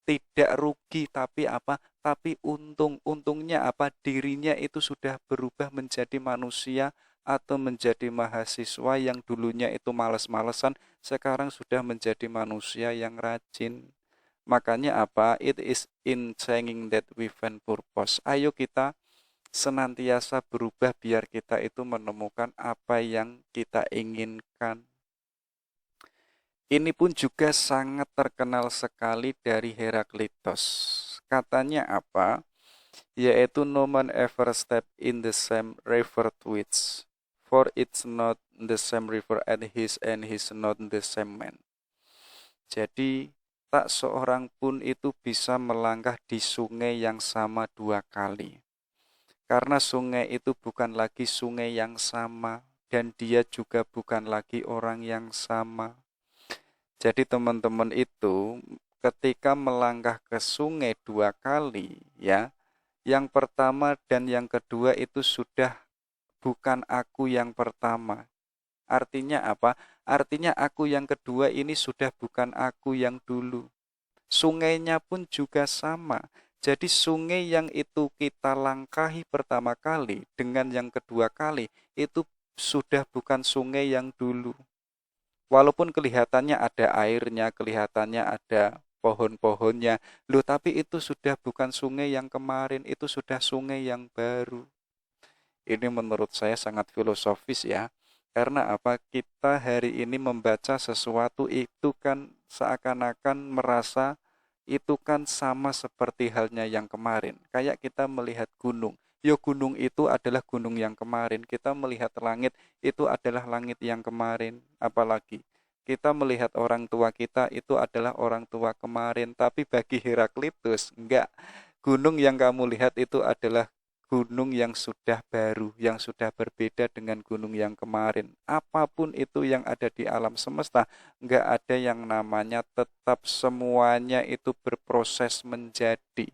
Tidak rugi, tapi apa? Tapi untung. Untungnya apa? Dirinya itu sudah berubah menjadi manusia atau menjadi mahasiswa yang dulunya itu males-malesan, sekarang sudah menjadi manusia yang rajin. Makanya apa? It is in saying that we find purpose. Ayo kita senantiasa berubah biar kita itu menemukan apa yang kita inginkan. Ini pun juga sangat terkenal sekali dari Heraklitos. Katanya apa? Yaitu no man ever step in the same river which, for it's not the same river and he's not the same man. Jadi tak seorang pun itu bisa melangkah di sungai yang sama dua kali. Karena sungai itu bukan lagi sungai yang sama dan dia juga bukan lagi orang yang sama. Jadi teman-teman itu ketika melangkah ke sungai dua kali ya, yang pertama dan yang kedua itu sudah bukan aku yang pertama. Artinya apa? Artinya aku yang kedua ini sudah bukan aku yang dulu. Sungainya pun juga sama. Jadi sungai yang itu kita langkahi pertama kali dengan yang kedua kali itu sudah bukan sungai yang dulu. Walaupun kelihatannya ada airnya, kelihatannya ada pohon-pohonnya, loh tapi itu sudah bukan sungai yang kemarin, itu sudah sungai yang baru. Ini menurut saya sangat filosofis ya. Karena apa? Kita hari ini membaca sesuatu itu kan seakan-akan merasa itu kan sama seperti halnya yang kemarin. Kayak kita melihat gunung. Yo gunung itu adalah gunung yang kemarin. Kita melihat langit itu adalah langit yang kemarin. Apalagi kita melihat orang tua kita itu adalah orang tua kemarin. Tapi bagi Heraklitus enggak. Gunung yang kamu lihat itu adalah gunung yang sudah baru, yang sudah berbeda dengan gunung yang kemarin. Apapun itu yang ada di alam semesta, enggak ada yang namanya tetap, semuanya itu berproses menjadi.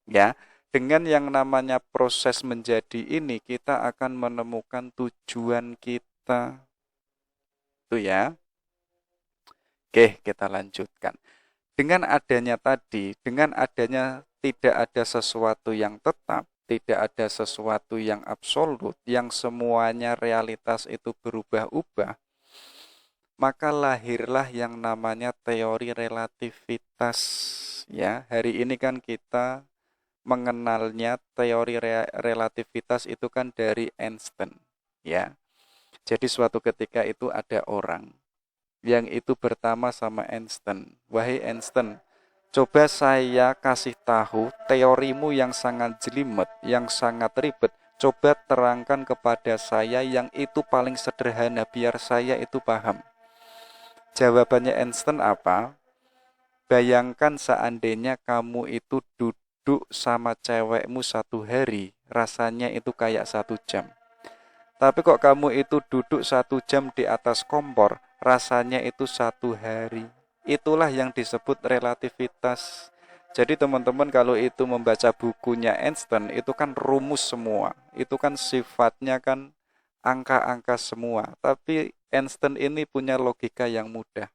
Ya, dengan yang namanya proses menjadi ini, kita akan menemukan tujuan kita. Itu ya. Oke, kita lanjutkan. Dengan adanya tadi, dengan adanya tidak ada sesuatu yang tetap, tidak ada sesuatu yang absolut, yang semuanya realitas itu berubah-ubah, maka lahirlah yang namanya teori relativitas. Ya, hari ini kan kita mengenalnya teori relativitas itu kan dari Einstein, ya. Jadi suatu ketika itu ada orang yang itu bertama sama Einstein. Wahai Einstein, coba saya kasih tahu teorimu yang sangat jelimet, yang sangat ribet. Coba terangkan kepada saya yang itu paling sederhana biar saya itu paham. Jawabannya Einstein apa? Bayangkan seandainya kamu itu duduk sama cewekmu satu hari, rasanya itu kayak 1 jam. Tapi kok kamu itu duduk 1 jam di atas kompor, rasanya itu 1 hari. Itulah yang disebut relativitas. Jadi teman-teman kalau itu membaca bukunya Einstein, itu kan rumus semua. Itu kan sifatnya kan angka-angka semua. Tapi Einstein ini punya logika yang mudah.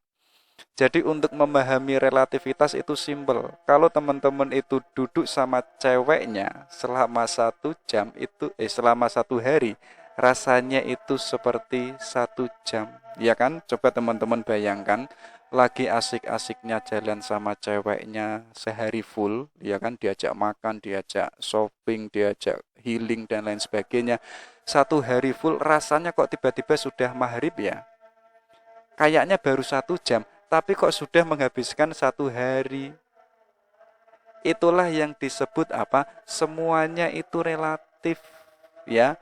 Jadi untuk memahami relativitas itu simpel. Kalau teman-teman itu duduk sama ceweknya selama 1 jam itu selama 1 hari, rasanya itu seperti 1 jam. Ya kan? Coba teman-teman bayangkan lagi asik-asiknya jalan sama ceweknya sehari full, ya kan, diajak makan, diajak shopping, diajak healing dan lain sebagainya. 1 hari full rasanya kok tiba-tiba sudah maghrib ya? Kayaknya baru 1 jam, tapi kok sudah menghabiskan 1 hari. Itulah yang disebut apa? Semuanya itu relatif, ya.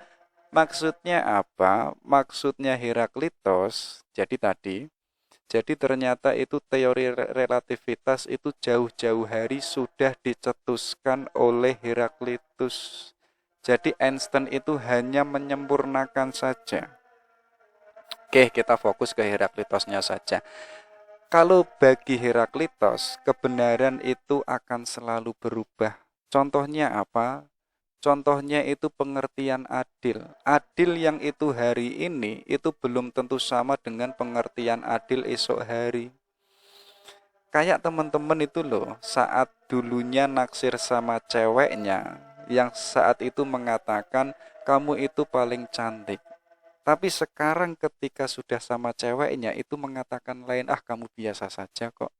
Maksudnya apa? Maksudnya Heraklitos. Jadi ternyata itu teori relativitas itu jauh-jauh hari sudah dicetuskan oleh Heraklitus. Jadi Einstein itu hanya menyempurnakan saja. Oke, kita fokus ke Heraklitosnya saja. Kalau bagi Heraklitos, kebenaran itu akan selalu berubah. Contohnya apa? Contohnya itu pengertian adil. Adil yang itu hari ini, itu belum tentu sama dengan pengertian adil esok hari. Kayak teman-teman itu loh, saat dulunya naksir sama ceweknya, yang saat itu mengatakan, kamu itu paling cantik. Tapi sekarang ketika sudah sama ceweknya itu mengatakan lain, ah kamu biasa saja kok.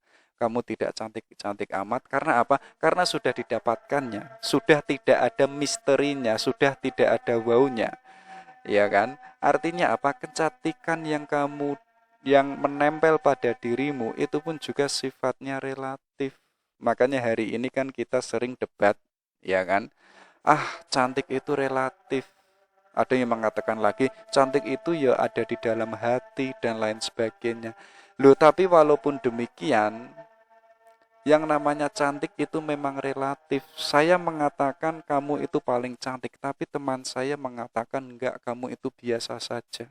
kamu tidak cantik-cantik amat. Karena apa? Karena sudah didapatkannya, sudah tidak ada misterinya, sudah tidak ada wownya, ya kan? Artinya apa? Kecantikan yang menempel pada dirimu itu pun juga sifatnya relatif. Makanya hari ini kan kita sering debat, ya kan? Ah, cantik itu relatif. Ada yang mengatakan lagi, cantik itu ya ada di dalam hati dan lain sebagainya. Loh, tapi walaupun demikian, yang namanya cantik itu memang relatif. Saya mengatakan kamu itu paling cantik, tapi teman saya mengatakan enggak, kamu itu biasa saja.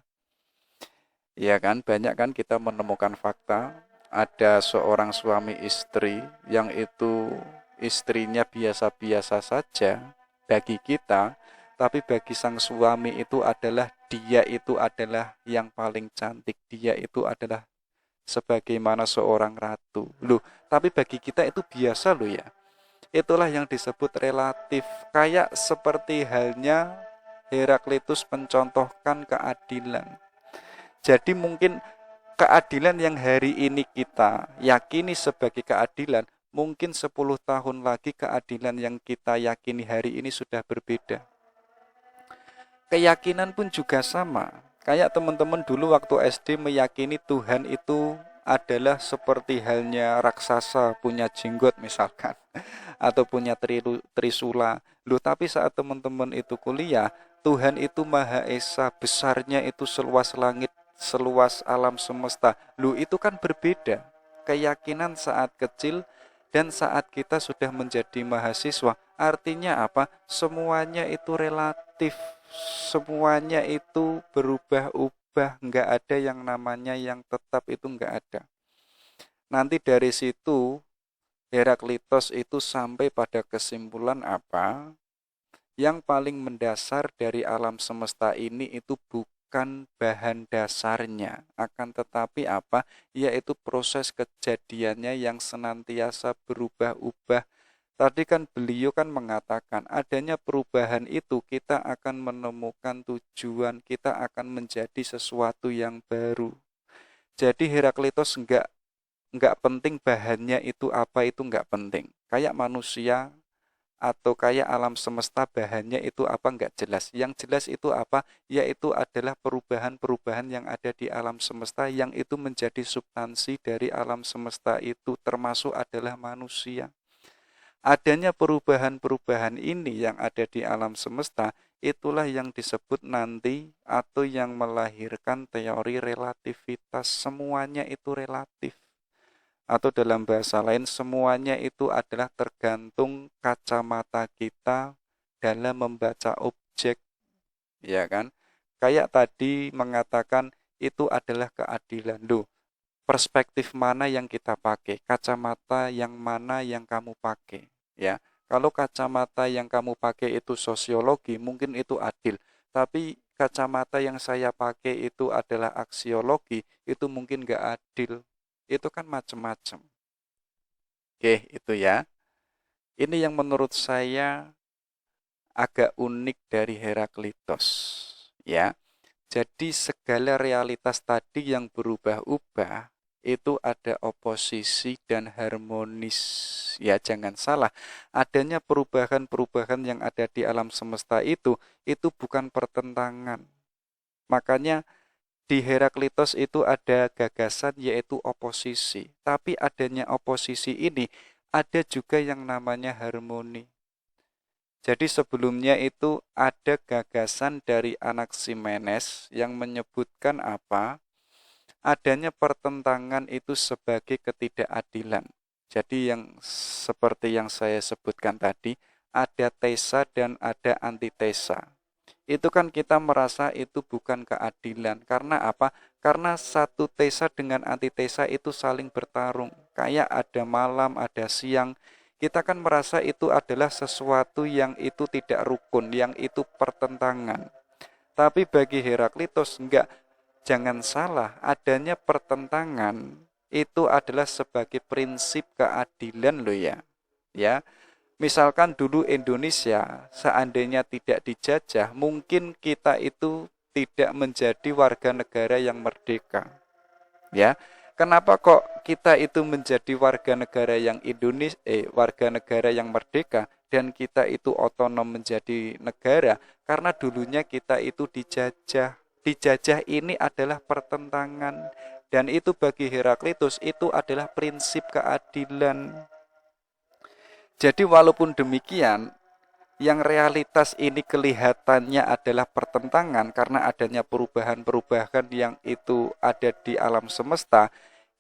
Iya kan, banyak kan kita menemukan fakta, ada seorang suami istri yang itu istrinya biasa-biasa saja bagi kita, tapi bagi sang suami dia itu adalah yang paling cantik, dia itu adalah sebagaimana seorang ratu. Loh, tapi bagi kita itu biasa loh ya. Itulah yang disebut relatif, kayak seperti halnya Heraklitus mencontohkan keadilan. Jadi mungkin keadilan yang hari ini kita yakini sebagai keadilan, mungkin 10 tahun lagi keadilan yang kita yakini hari ini sudah berbeda. Keyakinan pun juga sama. Kayak teman-teman dulu waktu SD meyakini Tuhan itu adalah seperti halnya raksasa punya jenggot misalkan, atau punya trisula. Loh, tapi saat teman-teman itu kuliah, Tuhan itu Maha Esa, besarnya itu seluas langit, seluas alam semesta. Loh, itu kan berbeda. Keyakinan saat kecil dan saat kita sudah menjadi mahasiswa, artinya apa? Semuanya itu relatif, semuanya itu berubah-ubah, nggak ada yang namanya yang tetap, itu nggak ada. Nanti dari situ Heraklitos itu sampai pada kesimpulan apa? Yang paling mendasar dari alam semesta ini itu bukan bahan dasarnya, akan tetapi apa? Yaitu proses kejadiannya yang senantiasa berubah-ubah. Tadi kan beliau kan mengatakan adanya perubahan itu kita akan menemukan tujuan, kita akan menjadi sesuatu yang baru. Jadi Heraklitos enggak penting bahannya itu apa, itu enggak penting. Kayak manusia atau kayak alam semesta bahannya itu apa enggak jelas. Yang jelas itu apa? Yaitu adalah perubahan-perubahan yang ada di alam semesta yang itu menjadi substansi dari alam semesta itu, termasuk adalah manusia. Adanya perubahan-perubahan ini yang ada di alam semesta, itulah yang disebut nanti atau yang melahirkan teori relativitas. Semuanya itu relatif. Atau dalam bahasa lain, semuanya itu adalah tergantung kacamata kita dalam membaca objek, ya kan? Kayak tadi mengatakan itu adalah keadilan. Loh, perspektif mana yang kita pakai, kacamata yang mana yang kamu pakai, ya. Kalau kacamata yang kamu pakai itu sosiologi, mungkin itu adil, tapi kacamata yang saya pakai itu adalah aksiologi, itu mungkin gak adil. Itu kan macam-macam. Oke, itu ya. Ini yang menurut saya agak unik dari Heraklitos, ya. Jadi segala realitas tadi yang berubah-ubah itu ada oposisi dan harmonis. Ya, jangan salah, adanya perubahan-perubahan yang ada di alam semesta itu bukan pertentangan. Makanya di Heraklitos itu ada gagasan yaitu oposisi. Tapi adanya oposisi ini ada juga yang namanya harmoni. Jadi sebelumnya itu ada gagasan dari Anaximenes yang menyebutkan apa? Adanya pertentangan itu sebagai ketidakadilan. Jadi yang seperti yang saya sebutkan tadi, ada tesa dan ada antitesa. Itu kan kita merasa itu bukan keadilan. Karena apa? Karena satu tesa dengan antitesa itu saling bertarung. Kayak ada malam, ada siang. Kita kan merasa itu adalah sesuatu yang itu tidak rukun, yang itu pertentangan. Tapi bagi Heraklitos enggak, jangan salah, adanya pertentangan itu adalah sebagai prinsip keadilan loh ya. Ya, misalkan dulu Indonesia seandainya tidak dijajah, mungkin kita itu tidak menjadi warga negara yang merdeka. Ya, Kenapa kok kita itu menjadi warga negara yang warga negara yang merdeka dan kita itu otonom menjadi negara? Karena dulunya kita itu dijajah. Dijajah ini adalah pertentangan dan itu bagi Heraklitus itu adalah prinsip keadilan. Jadi walaupun demikian, yang realitas ini kelihatannya adalah pertentangan karena adanya perubahan-perubahan yang itu ada di alam semesta,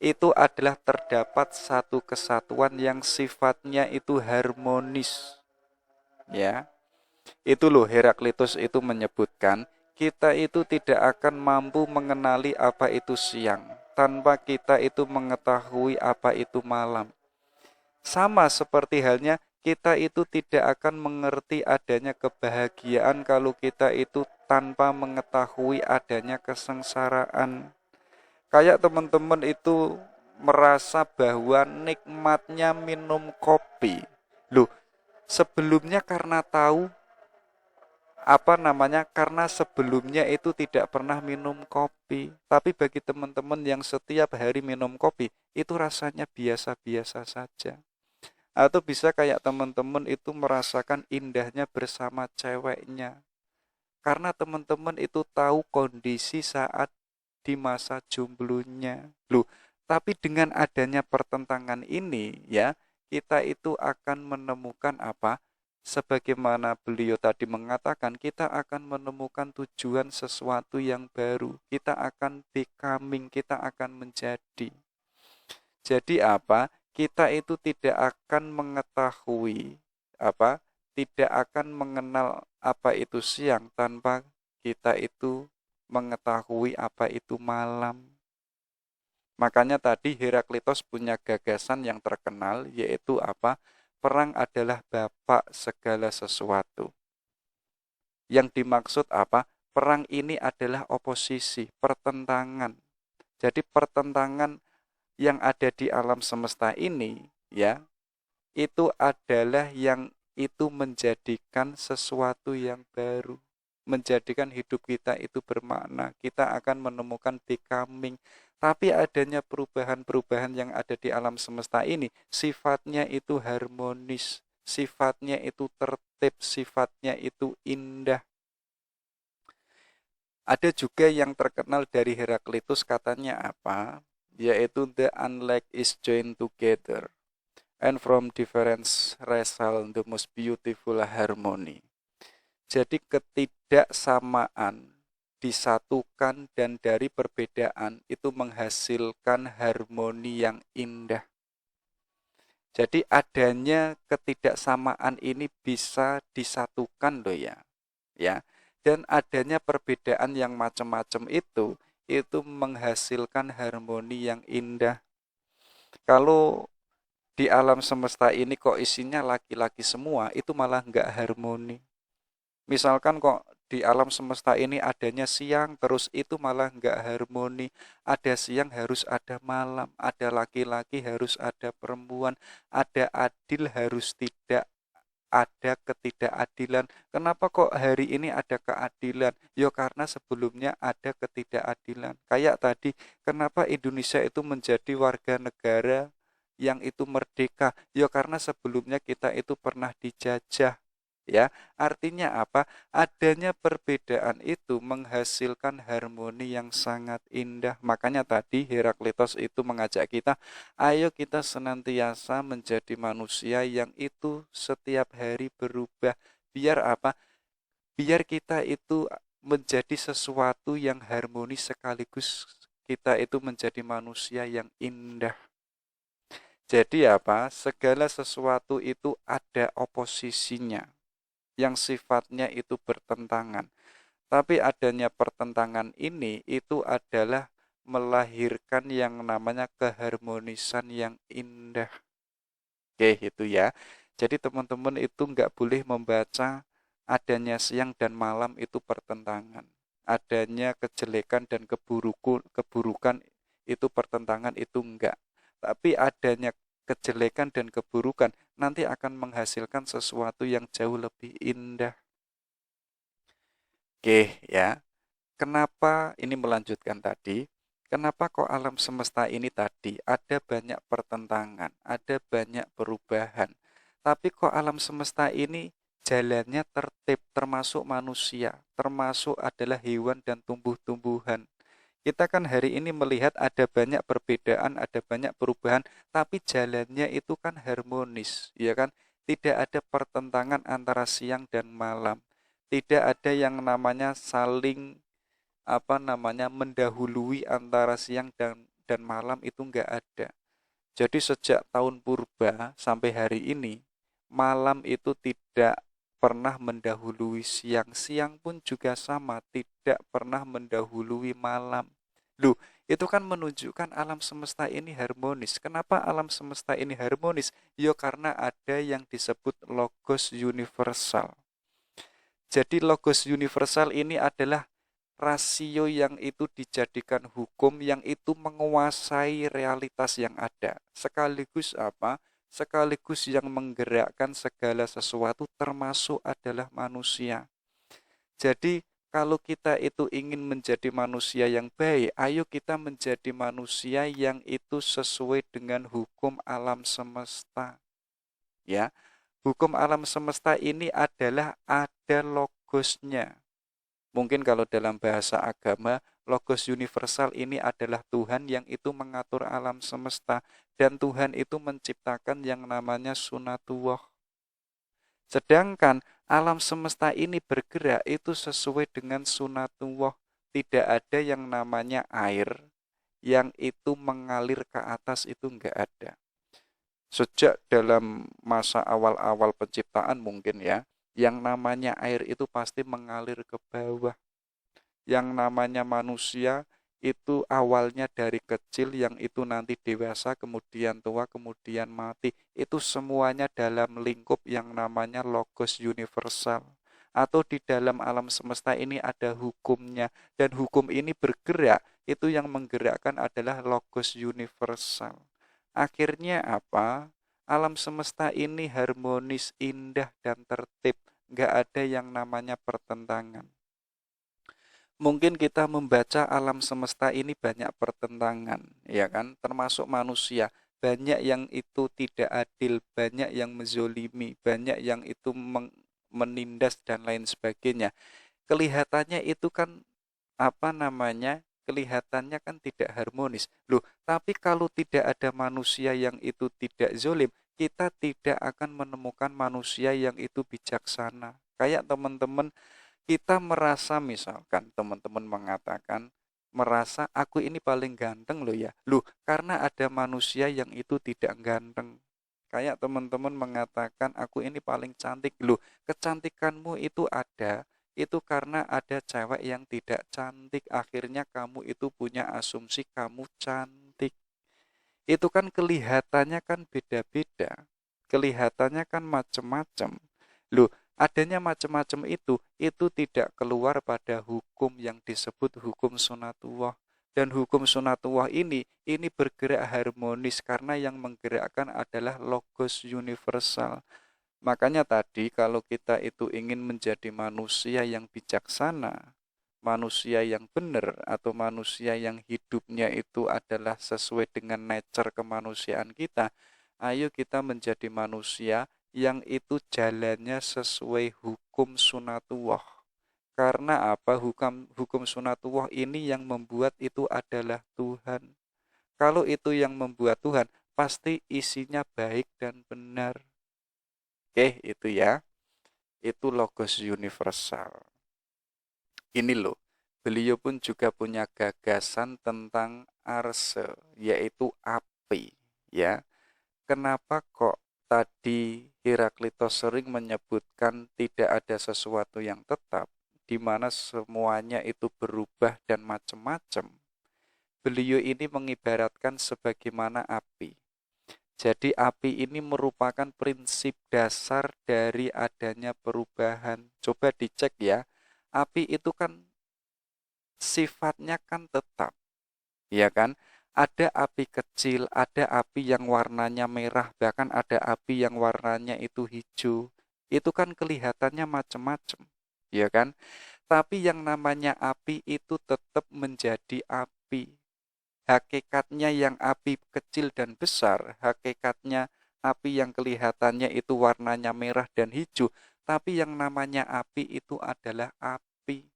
itu adalah terdapat satu kesatuan yang sifatnya itu harmonis. Ya, itu loh Heraklitus itu menyebutkan, kita itu tidak akan mampu mengenali apa itu siang tanpa kita itu mengetahui apa itu malam. Sama seperti halnya kita itu tidak akan mengerti adanya kebahagiaan kalau kita itu tanpa mengetahui adanya kesengsaraan. Kayak teman-teman itu merasa bahwa nikmatnya minum kopi. Loh, sebelumnya karena tahu karena sebelumnya itu tidak pernah minum kopi. Tapi bagi teman-teman yang setiap hari minum kopi, itu rasanya biasa-biasa saja. Atau bisa kayak teman-teman itu merasakan indahnya bersama ceweknya. Karena teman-teman itu tahu kondisi saat di masa jomblonya. Loh, tapi dengan adanya pertentangan ini ya, kita itu akan menemukan apa? Sebagaimana beliau tadi mengatakan, kita akan menemukan tujuan sesuatu yang baru. Kita akan becoming, kita akan menjadi. Jadi apa? Kita itu tidak akan mengetahui tidak akan mengenal apa itu siang tanpa kita itu mengetahui apa itu malam. Makanya tadi Heraklitos punya gagasan yang terkenal, yaitu apa? Perang adalah bapak segala sesuatu. Yang dimaksud apa? Perang ini adalah oposisi, pertentangan. Jadi pertentangan yang ada di alam semesta ini, ya, itu adalah yang itu menjadikan sesuatu yang baru, menjadikan hidup kita itu bermakna. Kita akan menemukan becoming. Tapi adanya perubahan-perubahan yang ada di alam semesta ini, sifatnya itu harmonis, sifatnya itu tertib, sifatnya itu indah. Ada juga yang terkenal dari Heraklitus, katanya apa? Yaitu the unlike is joined together, and from difference result the most beautiful harmony. Jadi ketidaksamaan disatukan dan dari perbedaan itu menghasilkan harmoni yang indah. Jadi adanya ketidaksamaan ini bisa disatukan loh ya. Ya. Dan adanya perbedaan yang macam-macam itu menghasilkan harmoni yang indah. Kalau di alam semesta ini kok isinya laki-laki semua, itu malah nggak harmoni. Misalkan kok di alam semesta ini adanya siang, terus itu malah nggak harmoni. Ada siang harus ada malam, ada laki-laki harus ada perempuan, ada adil harus tidak ada ketidakadilan. Kenapa kok hari ini ada keadilan? Ya karena sebelumnya ada ketidakadilan. Kayak tadi, kenapa Indonesia itu menjadi warga negara yang itu merdeka? Ya karena sebelumnya kita itu pernah dijajah. Ya, artinya apa? Adanya perbedaan itu menghasilkan harmoni yang sangat indah. Makanya tadi Heraklitos itu mengajak kita, ayo kita senantiasa menjadi manusia yang itu setiap hari berubah. Biar apa? Biar kita itu menjadi sesuatu yang harmonis sekaligus kita itu menjadi manusia yang indah. Jadi apa? Segala sesuatu itu ada oposisinya yang sifatnya itu bertentangan. Tapi adanya pertentangan ini itu adalah melahirkan yang namanya keharmonisan yang indah. Oke, itu ya. Jadi teman-teman itu nggak boleh membaca adanya siang dan malam itu pertentangan. Adanya kejelekan dan keburukan itu pertentangan, itu enggak. Tapi adanya kejelekan dan keburukan nanti akan menghasilkan sesuatu yang jauh lebih indah. Oke ya. Kenapa ini melanjutkan tadi? Kenapa kok alam semesta ini tadi ada banyak pertentangan, ada banyak perubahan. Tapi kok alam semesta ini jalannya tertib, termasuk manusia, termasuk adalah hewan dan tumbuh-tumbuhan. Kita kan hari ini melihat ada banyak perbedaan, ada banyak perubahan, tapi jalannya itu kan harmonis, ya kan? Tidak ada pertentangan antara siang dan malam. Tidak ada yang namanya saling mendahului antara siang dan malam, itu enggak ada. Jadi sejak tahun purba sampai hari ini, malam itu tidak pernah mendahului siang, siang pun juga sama, tidak pernah mendahului malam. Loh, itu kan menunjukkan alam semesta ini harmonis. Kenapa alam semesta ini harmonis? Ya karena ada yang disebut logos universal. Jadi logos universal ini adalah rasio yang itu dijadikan hukum, yang itu menguasai realitas yang ada. Sekaligus apa? Sekaligus yang menggerakkan segala sesuatu termasuk adalah manusia. Jadi kalau kita itu ingin menjadi manusia yang baik, ayo kita menjadi manusia yang itu sesuai dengan hukum alam semesta. Ya, hukum alam semesta ini adalah ada logosnya. Mungkin kalau dalam bahasa agama, logos universal ini adalah Tuhan yang itu mengatur alam semesta. Dan Tuhan itu menciptakan yang namanya sunatullah. Sedangkan alam semesta ini bergerak itu sesuai dengan sunatullah. Tidak ada yang namanya air yang itu mengalir ke atas, itu enggak ada. Sejak dalam masa awal-awal penciptaan mungkin ya, yang namanya air itu pasti mengalir ke bawah. Yang namanya manusia itu awalnya dari kecil, yang itu nanti dewasa, kemudian tua, kemudian mati. Itu semuanya dalam lingkup yang namanya logos universal. Atau di dalam alam semesta ini ada hukumnya. Dan hukum ini bergerak, itu yang menggerakkan adalah logos universal. Akhirnya apa? Alam semesta ini harmonis, indah, dan tertib. Nggak ada yang namanya pertentangan. Mungkin kita membaca alam semesta ini banyak pertentangan, ya kan? Termasuk manusia. Banyak yang itu tidak adil, banyak yang menzolimi, banyak yang itu menindas dan lain sebagainya. Kelihatannya itu kan kelihatannya kan tidak harmonis. Loh, tapi kalau tidak ada manusia yang itu tidak zolim, kita tidak akan menemukan manusia yang itu bijaksana. Kayak teman-teman, kita merasa, misalkan teman-teman mengatakan, merasa aku ini paling ganteng loh ya. Loh, karena ada manusia yang itu tidak ganteng. Kayak teman-teman mengatakan aku ini paling cantik. Loh, kecantikanmu itu ada, itu karena ada cewek yang tidak cantik. Akhirnya kamu itu punya asumsi kamu cantik. Itu kan kelihatannya kan beda-beda. Kelihatannya kan macam-macam. Loh, adanya macam-macam itu tidak keluar pada hukum yang disebut hukum sunatullah. Dan hukum sunatullah ini bergerak harmonis karena yang menggerakkan adalah logos universal. Makanya tadi kalau kita itu ingin menjadi manusia yang bijaksana, manusia yang benar, atau manusia yang hidupnya itu adalah sesuai dengan nature kemanusiaan kita, ayo kita menjadi manusia yang itu jalannya sesuai hukum sunatullah. Karena apa? Hukum sunatullah ini yang membuat itu adalah Tuhan. Kalau itu yang membuat Tuhan, pasti isinya baik dan benar. Oke, itu ya. Itu logos universal. Ini loh, beliau pun juga punya gagasan tentang arse, yaitu api, ya. Kenapa kok tadi Heraklitos sering menyebutkan tidak ada sesuatu yang tetap, di mana semuanya itu berubah dan macam-macam? Beliau ini mengibaratkan sebagaimana api. Jadi api ini merupakan prinsip dasar dari adanya perubahan. Coba dicek ya, api itu kan sifatnya kan tetap, ya kan? Ada api kecil, ada api yang warnanya merah, bahkan ada api yang warnanya itu hijau. Itu kan kelihatannya macam-macam, ya kan? Tapi yang namanya api itu tetap menjadi api. Hakikatnya yang api kecil dan besar, hakikatnya api yang kelihatannya itu warnanya merah dan hijau, tapi yang namanya api itu adalah api.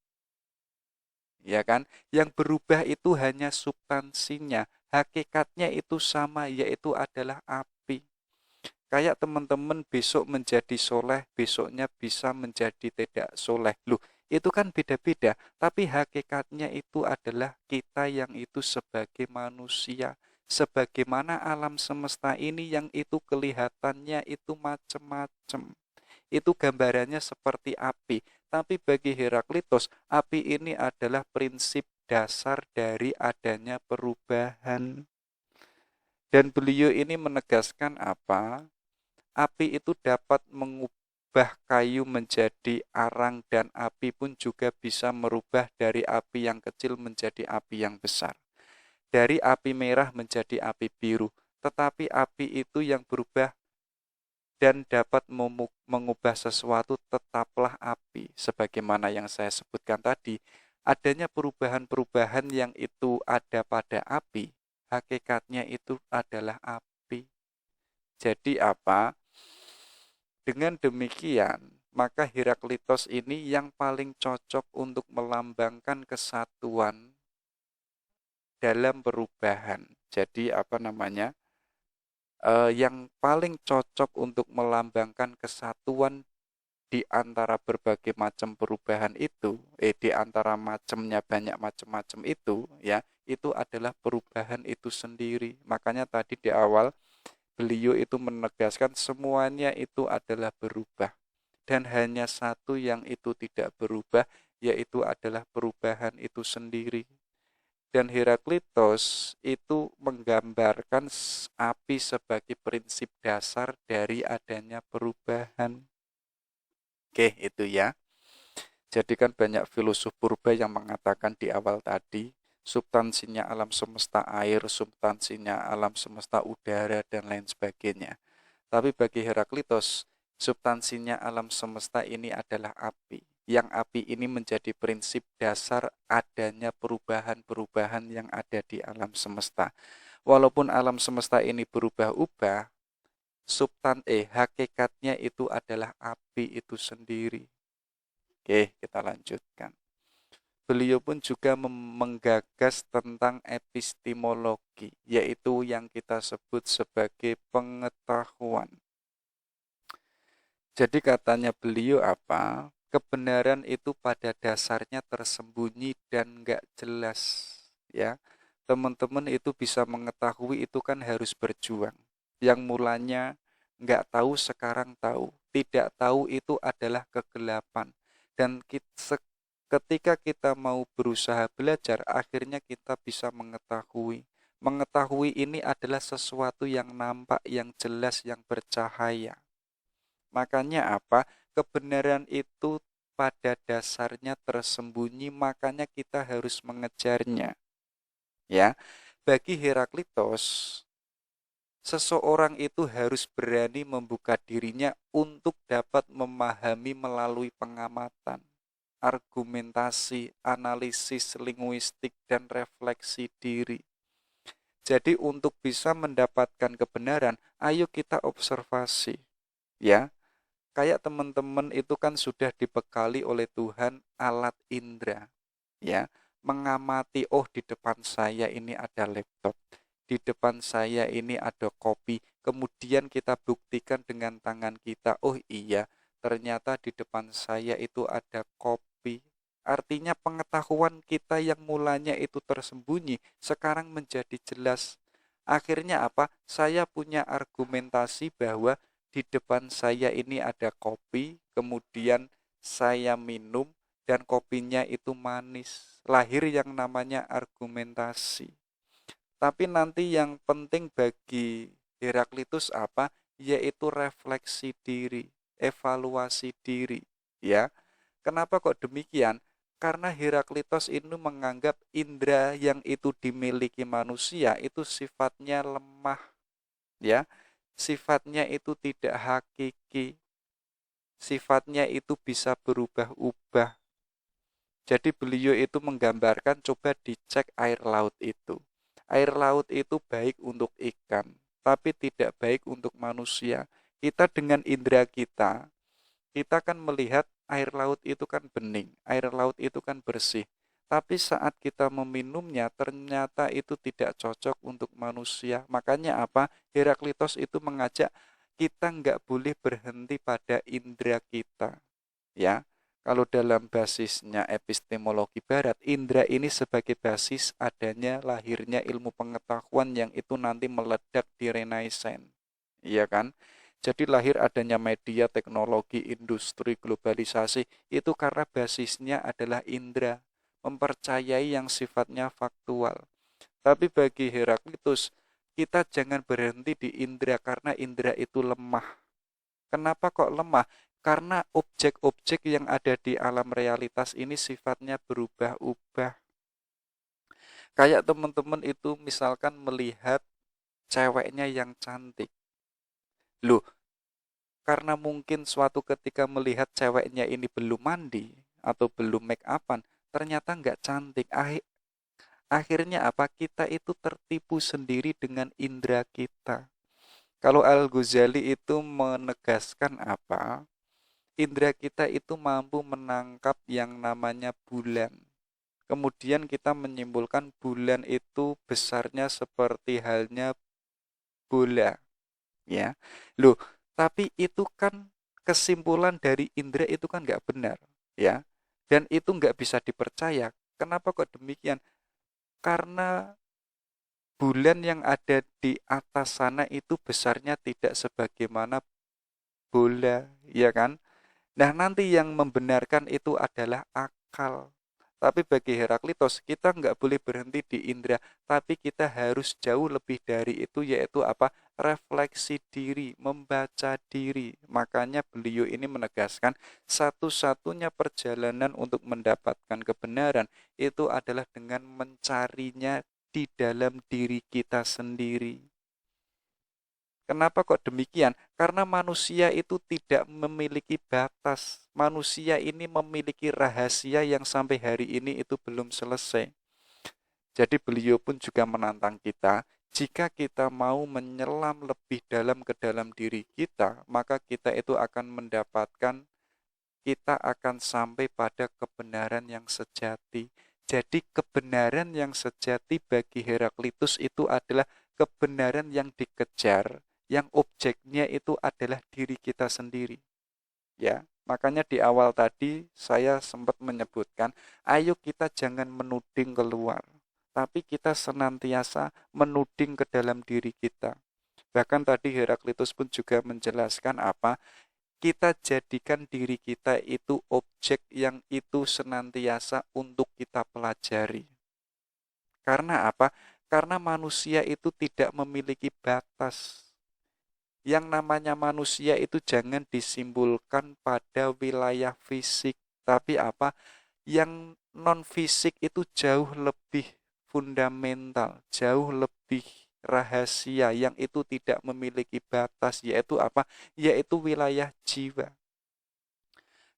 Ya kan? Yang berubah itu hanya substansinya, hakikatnya itu sama, yaitu adalah api. Kayak teman-teman besok menjadi soleh, besoknya bisa menjadi tidak soleh. Loh, itu kan beda-beda. Tapi hakikatnya itu adalah kita yang itu sebagai manusia. Sebagaimana alam semesta ini yang itu kelihatannya itu macam-macam. Itu gambarannya seperti api. Tapi bagi Heraklitos, api ini adalah prinsip dasar dari adanya perubahan. Dan beliau ini menegaskan apa? Api itu dapat mengubah kayu menjadi arang dan api pun juga bisa merubah dari api yang kecil menjadi api yang besar. Dari api merah menjadi api biru. Tetapi api itu yang berubah dan dapat mengubah sesuatu tetaplah api. Sebagaimana yang saya sebutkan tadi, adanya perubahan-perubahan yang itu ada pada api, hakikatnya itu adalah api. Jadi apa? Dengan demikian, maka Heraklitos ini yang paling cocok untuk melambangkan kesatuan dalam perubahan. Jadi apa namanya? Yang paling cocok untuk melambangkan kesatuan di antara berbagai macam perubahan itu, di antara macamnya banyak macam-macam itu, ya, itu adalah perubahan itu sendiri. Makanya tadi di awal beliau itu menegaskan semuanya itu adalah berubah. Dan hanya satu yang itu tidak berubah, yaitu adalah perubahan itu sendiri. Dan Heraklitos itu menggambarkan api sebagai prinsip dasar dari adanya perubahan. Oke, itu ya. Jadi kan banyak filosof purba yang mengatakan di awal tadi, substansinya alam semesta air, substansinya alam semesta udara, dan lain sebagainya. Tapi bagi Heraklitos, substansinya alam semesta ini adalah api. Yang api ini menjadi prinsip dasar adanya perubahan-perubahan yang ada di alam semesta. Walaupun alam semesta ini berubah-ubah, hakikatnya itu adalah api itu sendiri. Oke, kita lanjutkan. Beliau pun juga menggagas tentang epistemologi, yaitu yang kita sebut sebagai pengetahuan. Jadi katanya beliau apa? Kebenaran itu pada dasarnya tersembunyi dan nggak jelas. Ya, teman-teman itu bisa mengetahui itu kan harus berjuang. Yang mulanya nggak tahu sekarang tahu. Tidak tahu itu adalah kegelapan. Dan ketika kita mau berusaha belajar, akhirnya kita bisa mengetahui. Mengetahui ini adalah sesuatu yang nampak, yang jelas, yang bercahaya. Makanya apa? Kebenaran itu pada dasarnya tersembunyi, makanya kita harus mengejarnya. Ya, bagi Heraklitos, seseorang itu harus berani membuka dirinya untuk dapat memahami melalui pengamatan, argumentasi, analisis linguistik, dan refleksi diri. Jadi untuk bisa mendapatkan kebenaran, ayo kita observasi. Ya, kayak teman-teman itu kan sudah dibekali oleh Tuhan alat indera, ya, mengamati, oh di depan saya ini ada laptop, di depan saya ini ada kopi, kemudian kita buktikan dengan tangan kita, oh iya, ternyata di depan saya itu ada kopi. Artinya pengetahuan kita yang mulanya itu tersembunyi, sekarang menjadi jelas. Akhirnya apa? Saya punya argumentasi bahwa di depan saya ini ada kopi, kemudian saya minum, dan kopinya itu manis. Lahir yang namanya argumentasi. Tapi nanti yang penting bagi Heraklitus apa? Yaitu refleksi diri, evaluasi diri. Ya, kenapa kok demikian? Karena Heraklitos ini menganggap indera yang itu dimiliki manusia itu sifatnya lemah. Ya, sifatnya itu tidak hakiki, sifatnya itu bisa berubah-ubah. Jadi beliau itu menggambarkan, coba dicek air laut itu. Air laut itu baik untuk ikan, tapi tidak baik untuk manusia. Kita dengan indera kita kan melihat air laut itu kan bening, air laut itu kan bersih. Tapi saat kita meminumnya ternyata itu tidak cocok untuk manusia. Makanya apa? Heraklitos itu mengajak kita nggak boleh berhenti pada indera kita. Ya, kalau dalam basisnya epistemologi barat, indera ini sebagai basis adanya lahirnya ilmu pengetahuan yang itu nanti meledak di Renaissance. Iya kan? Jadi lahir adanya media, teknologi, industri, globalisasi itu karena basisnya adalah indera, mempercayai yang sifatnya faktual. Tapi bagi Heraklitus, kita jangan berhenti di indera karena indera itu lemah. Kenapa kok lemah? Karena objek-objek yang ada di alam realitas ini sifatnya berubah-ubah. Kayak teman-teman itu misalkan melihat ceweknya yang cantik. Loh, karena mungkin suatu ketika melihat ceweknya ini belum mandi atau belum make upan, ternyata nggak cantik. Akhirnya apa? Kita itu tertipu sendiri dengan indera kita. Kalau Al-Ghazali itu menegaskan apa? Indera kita itu mampu menangkap yang namanya bulan. Kemudian kita menyimpulkan bulan itu besarnya seperti halnya bola, ya. Loh, tapi itu kan kesimpulan dari indera itu kan nggak benar, ya. Dan itu nggak bisa dipercaya. Kenapa kok demikian? Karena bulan yang ada di atas sana itu besarnya tidak sebagaimana bola, ya kan? Nah, nanti yang membenarkan itu adalah akal. Tapi bagi Heraklitos, kita nggak boleh berhenti di indera, tapi kita harus jauh lebih dari itu, yaitu apa? Refleksi diri, membaca diri. Makanya beliau ini menegaskan satu-satunya perjalanan untuk mendapatkan kebenaran itu adalah dengan mencarinya di dalam diri kita sendiri. Kenapa kok demikian? Karena manusia itu tidak memiliki batas. Manusia ini memiliki rahasia yang sampai hari ini itu belum selesai. Jadi beliau pun juga menantang kita, jika kita mau menyelam lebih dalam ke dalam diri kita, maka kita itu akan mendapatkan, kita akan sampai pada kebenaran yang sejati. Jadi kebenaran yang sejati bagi Heraklitus itu adalah kebenaran yang dikejar, yang objeknya itu adalah diri kita sendiri. Ya, makanya di awal tadi saya sempat menyebutkan, ayo kita jangan menuding keluar, tapi kita senantiasa menuding ke dalam diri kita. Bahkan tadi Heraklitus pun juga menjelaskan apa? Kita jadikan diri kita itu objek yang itu senantiasa untuk kita pelajari. Karena apa? Karena manusia itu tidak memiliki batas. Yang namanya manusia itu jangan disimpulkan pada wilayah fisik, tapi apa? Yang non fisik itu jauh lebih fundamental, jauh lebih rahasia yang itu tidak memiliki batas, yaitu apa? Yaitu wilayah jiwa.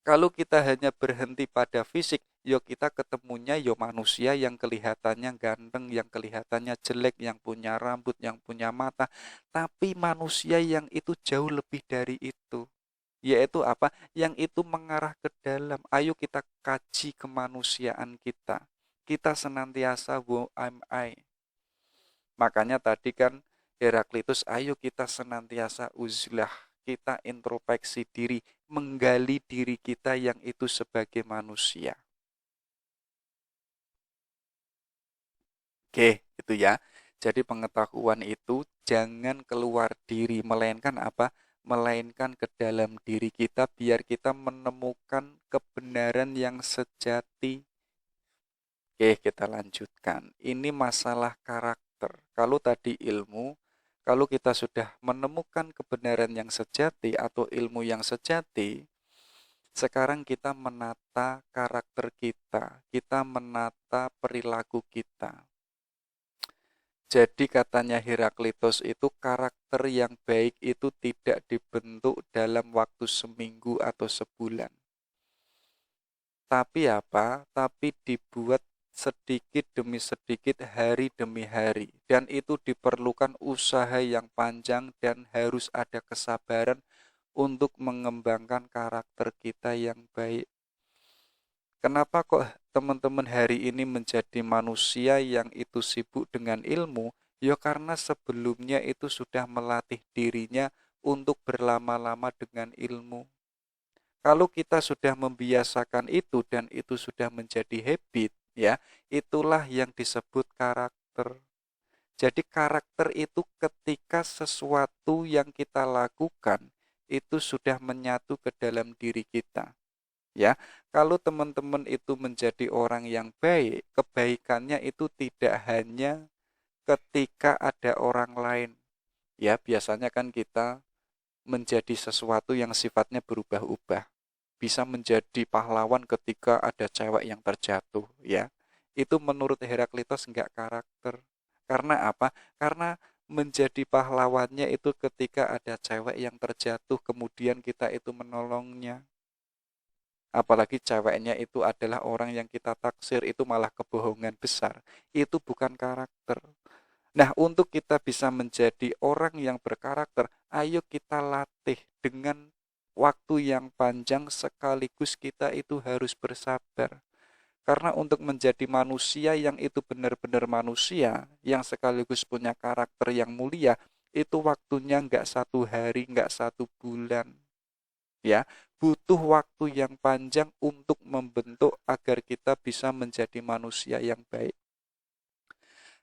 Kalau kita hanya berhenti pada fisik, yo kita ketemunya yo manusia yang kelihatannya ganteng, yang kelihatannya jelek, yang punya rambut, yang punya mata. Tapi manusia yang itu jauh lebih dari itu. Yaitu apa? Yang itu mengarah ke dalam. Ayo kita kaji kemanusiaan kita. Kita senantiasa who am I. Makanya tadi kan Heraklitus, ayo kita senantiasa uzlah, kita introspeksi diri, menggali diri kita yang itu sebagai manusia. Oke, itu ya. Jadi pengetahuan itu jangan keluar diri, melainkan apa? Melainkan ke dalam diri kita biar kita menemukan kebenaran yang sejati. Oke, kita lanjutkan. Ini masalah karakter. Kalau tadi ilmu, kalau kita sudah menemukan kebenaran yang sejati atau ilmu yang sejati, sekarang kita menata karakter kita menata perilaku kita. Jadi katanya Heraklitus itu karakter yang baik itu tidak dibentuk dalam waktu seminggu atau sebulan. Tapi apa? Tapi dibuat sedikit demi sedikit, hari demi hari. Dan itu diperlukan usaha yang panjang dan harus ada kesabaran untuk mengembangkan karakter kita yang baik. Kenapa kok teman-teman hari ini menjadi manusia yang itu sibuk dengan ilmu? Ya karena sebelumnya itu sudah melatih dirinya untuk berlama-lama dengan ilmu. Kalau kita sudah membiasakan itu dan itu sudah menjadi habit, ya, itulah yang disebut karakter. Jadi karakter itu ketika sesuatu yang kita lakukan itu sudah menyatu ke dalam diri kita. Ya, kalau teman-teman itu menjadi orang yang baik, kebaikannya itu tidak hanya ketika ada orang lain. Ya, biasanya kan kita menjadi sesuatu yang sifatnya berubah-ubah. Bisa menjadi pahlawan ketika ada cewek yang terjatuh, ya. Itu menurut Heraklitos enggak karakter. Karena apa? Karena menjadi pahlawannya itu ketika ada cewek yang terjatuh kemudian kita itu menolongnya. Apalagi ceweknya itu adalah orang yang kita taksir, itu malah kebohongan besar. Itu bukan karakter. Nah, untuk kita bisa menjadi orang yang berkarakter, ayo kita latih dengan waktu yang panjang sekaligus kita itu harus bersabar. Karena untuk menjadi manusia yang itu benar-benar manusia, yang sekaligus punya karakter yang mulia, itu waktunya nggak 1 hari, nggak 1 bulan. Ya, butuh waktu yang panjang untuk membentuk agar kita bisa menjadi manusia yang baik.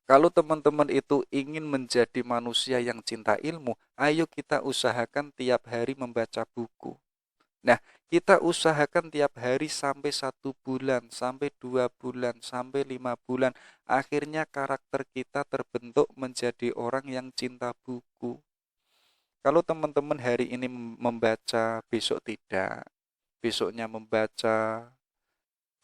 Kalau teman-teman itu ingin menjadi manusia yang cinta ilmu, ayo kita usahakan tiap hari membaca buku. Nah, kita usahakan tiap hari sampai 1 bulan, sampai 2 bulan, sampai 5 bulan. Akhirnya karakter kita terbentuk menjadi orang yang cinta buku. Kalau teman-teman hari ini membaca, besok tidak. Besoknya membaca,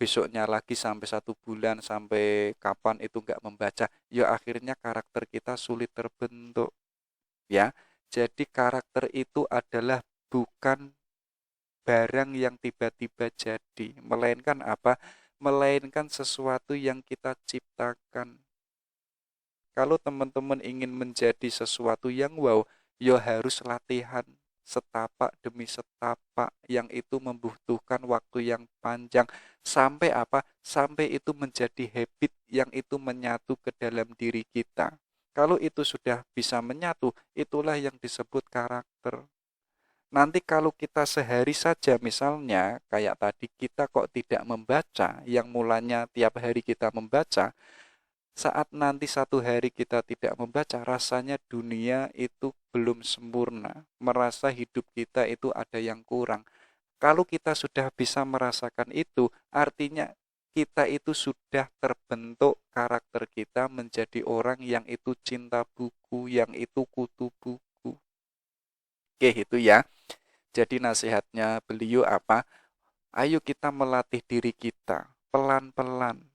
besoknya lagi sampai 1 bulan, sampai kapan itu nggak membaca, ya akhirnya karakter kita sulit terbentuk, ya. Jadi karakter itu adalah bukan barang yang tiba-tiba jadi, melainkan apa? Melainkan sesuatu yang kita ciptakan. Kalau teman-teman ingin menjadi sesuatu yang wow, ya harus latihan setapak demi setapak yang itu membutuhkan waktu yang panjang sampai apa? Sampai itu menjadi habit yang itu menyatu ke dalam diri kita. Kalau itu sudah bisa menyatu, itulah yang disebut karakter. Nanti kalau kita sehari saja misalnya kayak tadi kita kok tidak membaca, yang mulanya tiap hari kita membaca, saat nanti 1 hari kita tidak membaca, rasanya dunia itu belum sempurna. Merasa hidup kita itu ada yang kurang. Kalau kita sudah bisa merasakan itu, artinya kita itu sudah terbentuk karakter kita menjadi orang yang itu cinta buku, yang itu kutu buku. Oke, itu ya. Jadi nasihatnya beliau apa? Ayo kita melatih diri kita pelan-pelan,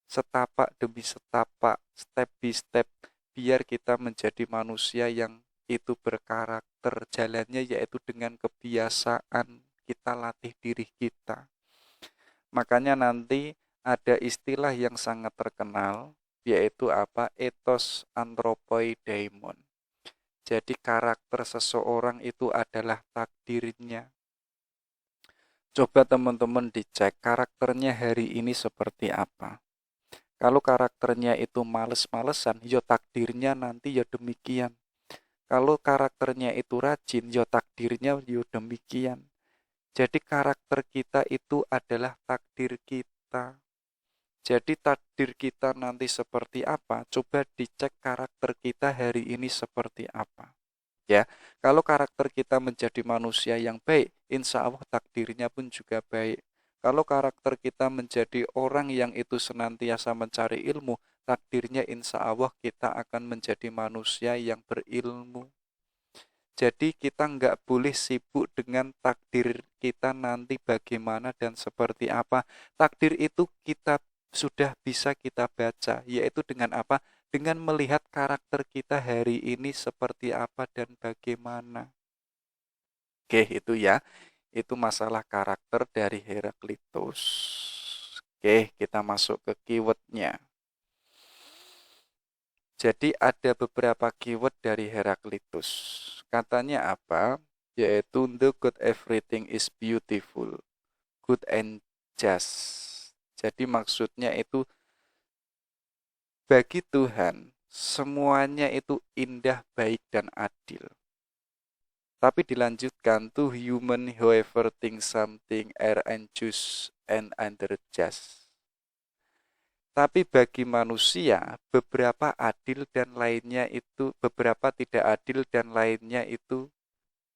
setapak demi setapak, step by step, biar kita menjadi manusia yang itu berkarakter. Jalannya yaitu dengan kebiasaan kita latih diri kita. Makanya nanti ada istilah yang sangat terkenal, yaitu apa? Ethos anthropoidaimon. Jadi karakter seseorang itu adalah takdirnya. Coba teman-teman dicek karakternya hari ini seperti apa. Kalau karakternya itu males-malesan, ya takdirnya nanti ya demikian. Kalau karakternya itu rajin, ya takdirnya ya demikian. Jadi karakter kita itu adalah takdir kita. Jadi takdir kita nanti seperti apa? Coba dicek karakter kita hari ini seperti apa. Ya, kalau karakter kita menjadi manusia yang baik, insya Allah takdirnya pun juga baik. Kalau karakter kita menjadi orang yang itu senantiasa mencari ilmu, takdirnya insya Allah kita akan menjadi manusia yang berilmu. Jadi kita nggak boleh sibuk dengan takdir kita nanti bagaimana dan seperti apa. Takdir itu kita sudah bisa kita baca, yaitu dengan apa? Dengan melihat karakter kita hari ini seperti apa dan bagaimana. Oke, itu ya. Itu masalah karakter dari Heraklitus. Oke, kita masuk ke keywordnya. Jadi ada beberapa keyword dari Heraklitus. Katanya apa? Yaitu the good everything is beautiful, good and just. Jadi maksudnya itu bagi Tuhan semuanya itu indah, baik dan adil. Tapi dilanjutkan to human whoever thinks something are unjust and unjust. Tapi bagi manusia beberapa adil dan lainnya itu beberapa tidak adil dan lainnya itu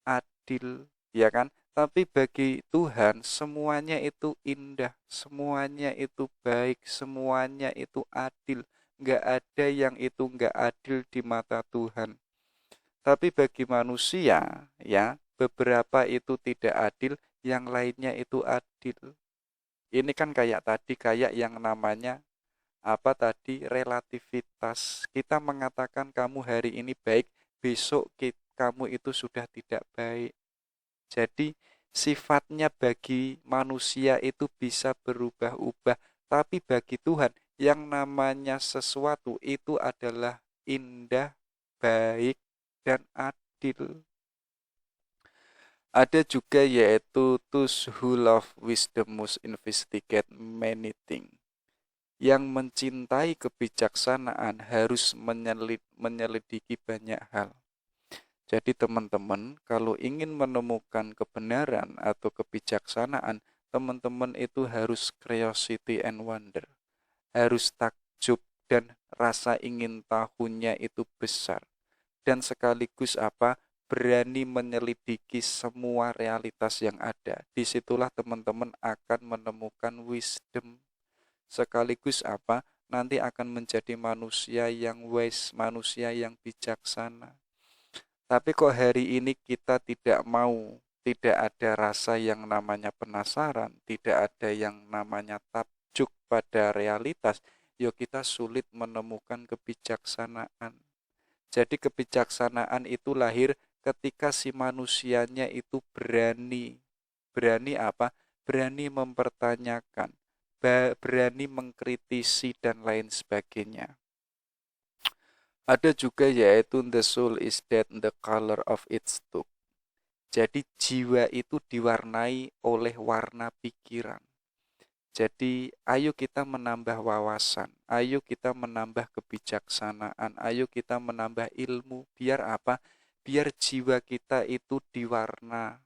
adil, ya kan? Tapi bagi Tuhan semuanya itu indah, semuanya itu baik, semuanya itu adil. Nggak ada yang itu nggak adil di mata Tuhan. Tapi bagi manusia, ya, beberapa itu tidak adil, yang lainnya itu adil. Ini kan kayak tadi, kayak yang namanya apa tadi, relativitas. Kita mengatakan kamu hari ini baik, besok kamu itu sudah tidak baik. Jadi sifatnya bagi manusia itu bisa berubah-ubah, tapi bagi Tuhan yang namanya sesuatu itu adalah indah, baik, dan adil. Ada juga yaitu those who love wisdom must investigate many things. Yang mencintai kebijaksanaan harus menyelidiki banyak hal. Jadi teman-teman, kalau ingin menemukan kebenaran atau kebijaksanaan, teman-teman itu harus curiosity and wonder. Harus takjub dan rasa ingin tahunya itu besar. Dan sekaligus apa? Berani menyelidiki semua realitas yang ada. Disitulah teman-teman akan menemukan wisdom. Sekaligus apa? Nanti akan menjadi manusia yang wise, manusia yang bijaksana. Tapi kok hari ini kita tidak mau, tidak ada rasa yang namanya penasaran, tidak ada yang namanya takjub pada realitas, yuk kita sulit menemukan kebijaksanaan. Jadi kebijaksanaan itu lahir ketika si manusianya itu berani. Berani apa? Berani mempertanyakan, berani mengkritisi dan lain sebagainya. Ada juga yaitu the soul is that the color of its tube. Jadi jiwa itu diwarnai oleh warna pikiran. Jadi ayo kita menambah wawasan, ayo kita menambah kebijaksanaan, ayo kita menambah ilmu. Biar apa? Biar jiwa kita itu diwarna.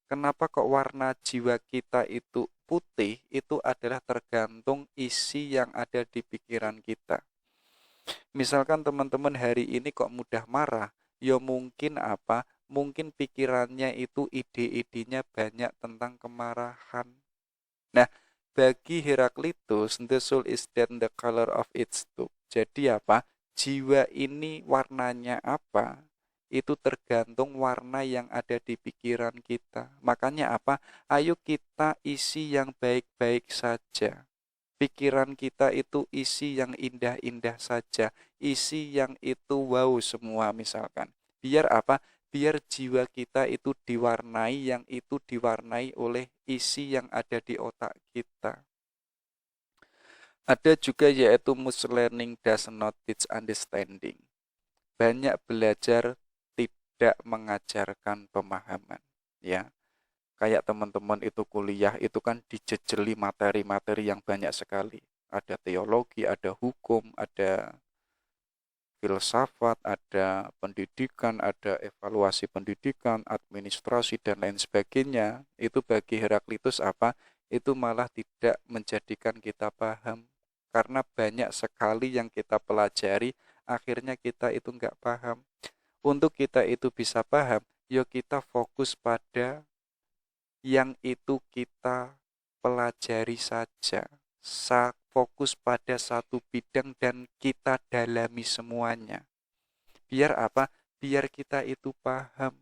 Kenapa kok warna jiwa kita itu putih? Itu adalah tergantung isi yang ada di pikiran kita. Misalkan teman-teman hari ini kok mudah marah, ya mungkin apa? Mungkin pikirannya itu ide-idenya banyak tentang kemarahan. Nah, bagi Heraklitus, the soul is then the color of its tube. Jadi apa? Jiwa ini warnanya apa? Itu tergantung warna yang ada di pikiran kita. Makanya apa? Ayo kita isi yang baik-baik saja. Pikiran kita itu isi yang indah-indah saja, isi yang itu wow semua misalkan. Biar apa? Biar jiwa kita itu diwarnai, yang itu diwarnai oleh isi yang ada di otak kita. Ada juga yaitu much learning does not teach understanding. Banyak belajar tidak mengajarkan pemahaman, ya. Kayak teman-teman itu kuliah itu kan dijejeli materi-materi yang banyak sekali. Ada teologi, ada hukum, ada filsafat, ada pendidikan, ada evaluasi pendidikan, administrasi dan lain sebagainya. Itu bagi Heraklitus apa? Itu malah tidak menjadikan kita paham. Karena banyak sekali yang kita pelajari, akhirnya kita itu nggak paham. Untuk kita itu bisa paham, yuk kita fokus pada yang itu kita pelajari saja. Fokus pada satu bidang dan kita dalami semuanya. Biar apa? Biar kita itu paham.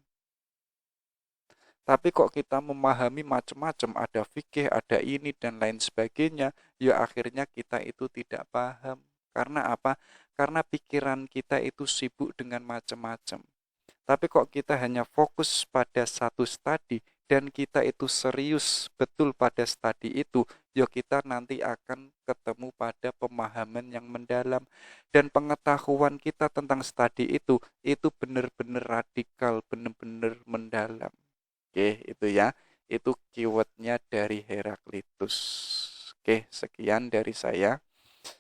Tapi kok kita memahami macam-macam, ada fikih, ada ini dan lain sebagainya, ya akhirnya kita itu tidak paham. Karena apa? Karena pikiran kita itu sibuk dengan macam-macam. Tapi kok kita hanya fokus pada satu studi dan kita itu serius betul pada studi itu, ya kita nanti akan ketemu pada pemahaman yang mendalam, dan pengetahuan kita tentang studi itu benar-benar radikal, benar-benar mendalam. Oke, itu ya. Itu keywordnya dari Heraklitus. Oke, sekian dari saya.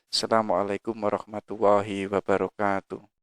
Assalamualaikum warahmatullahi wabarakatuh.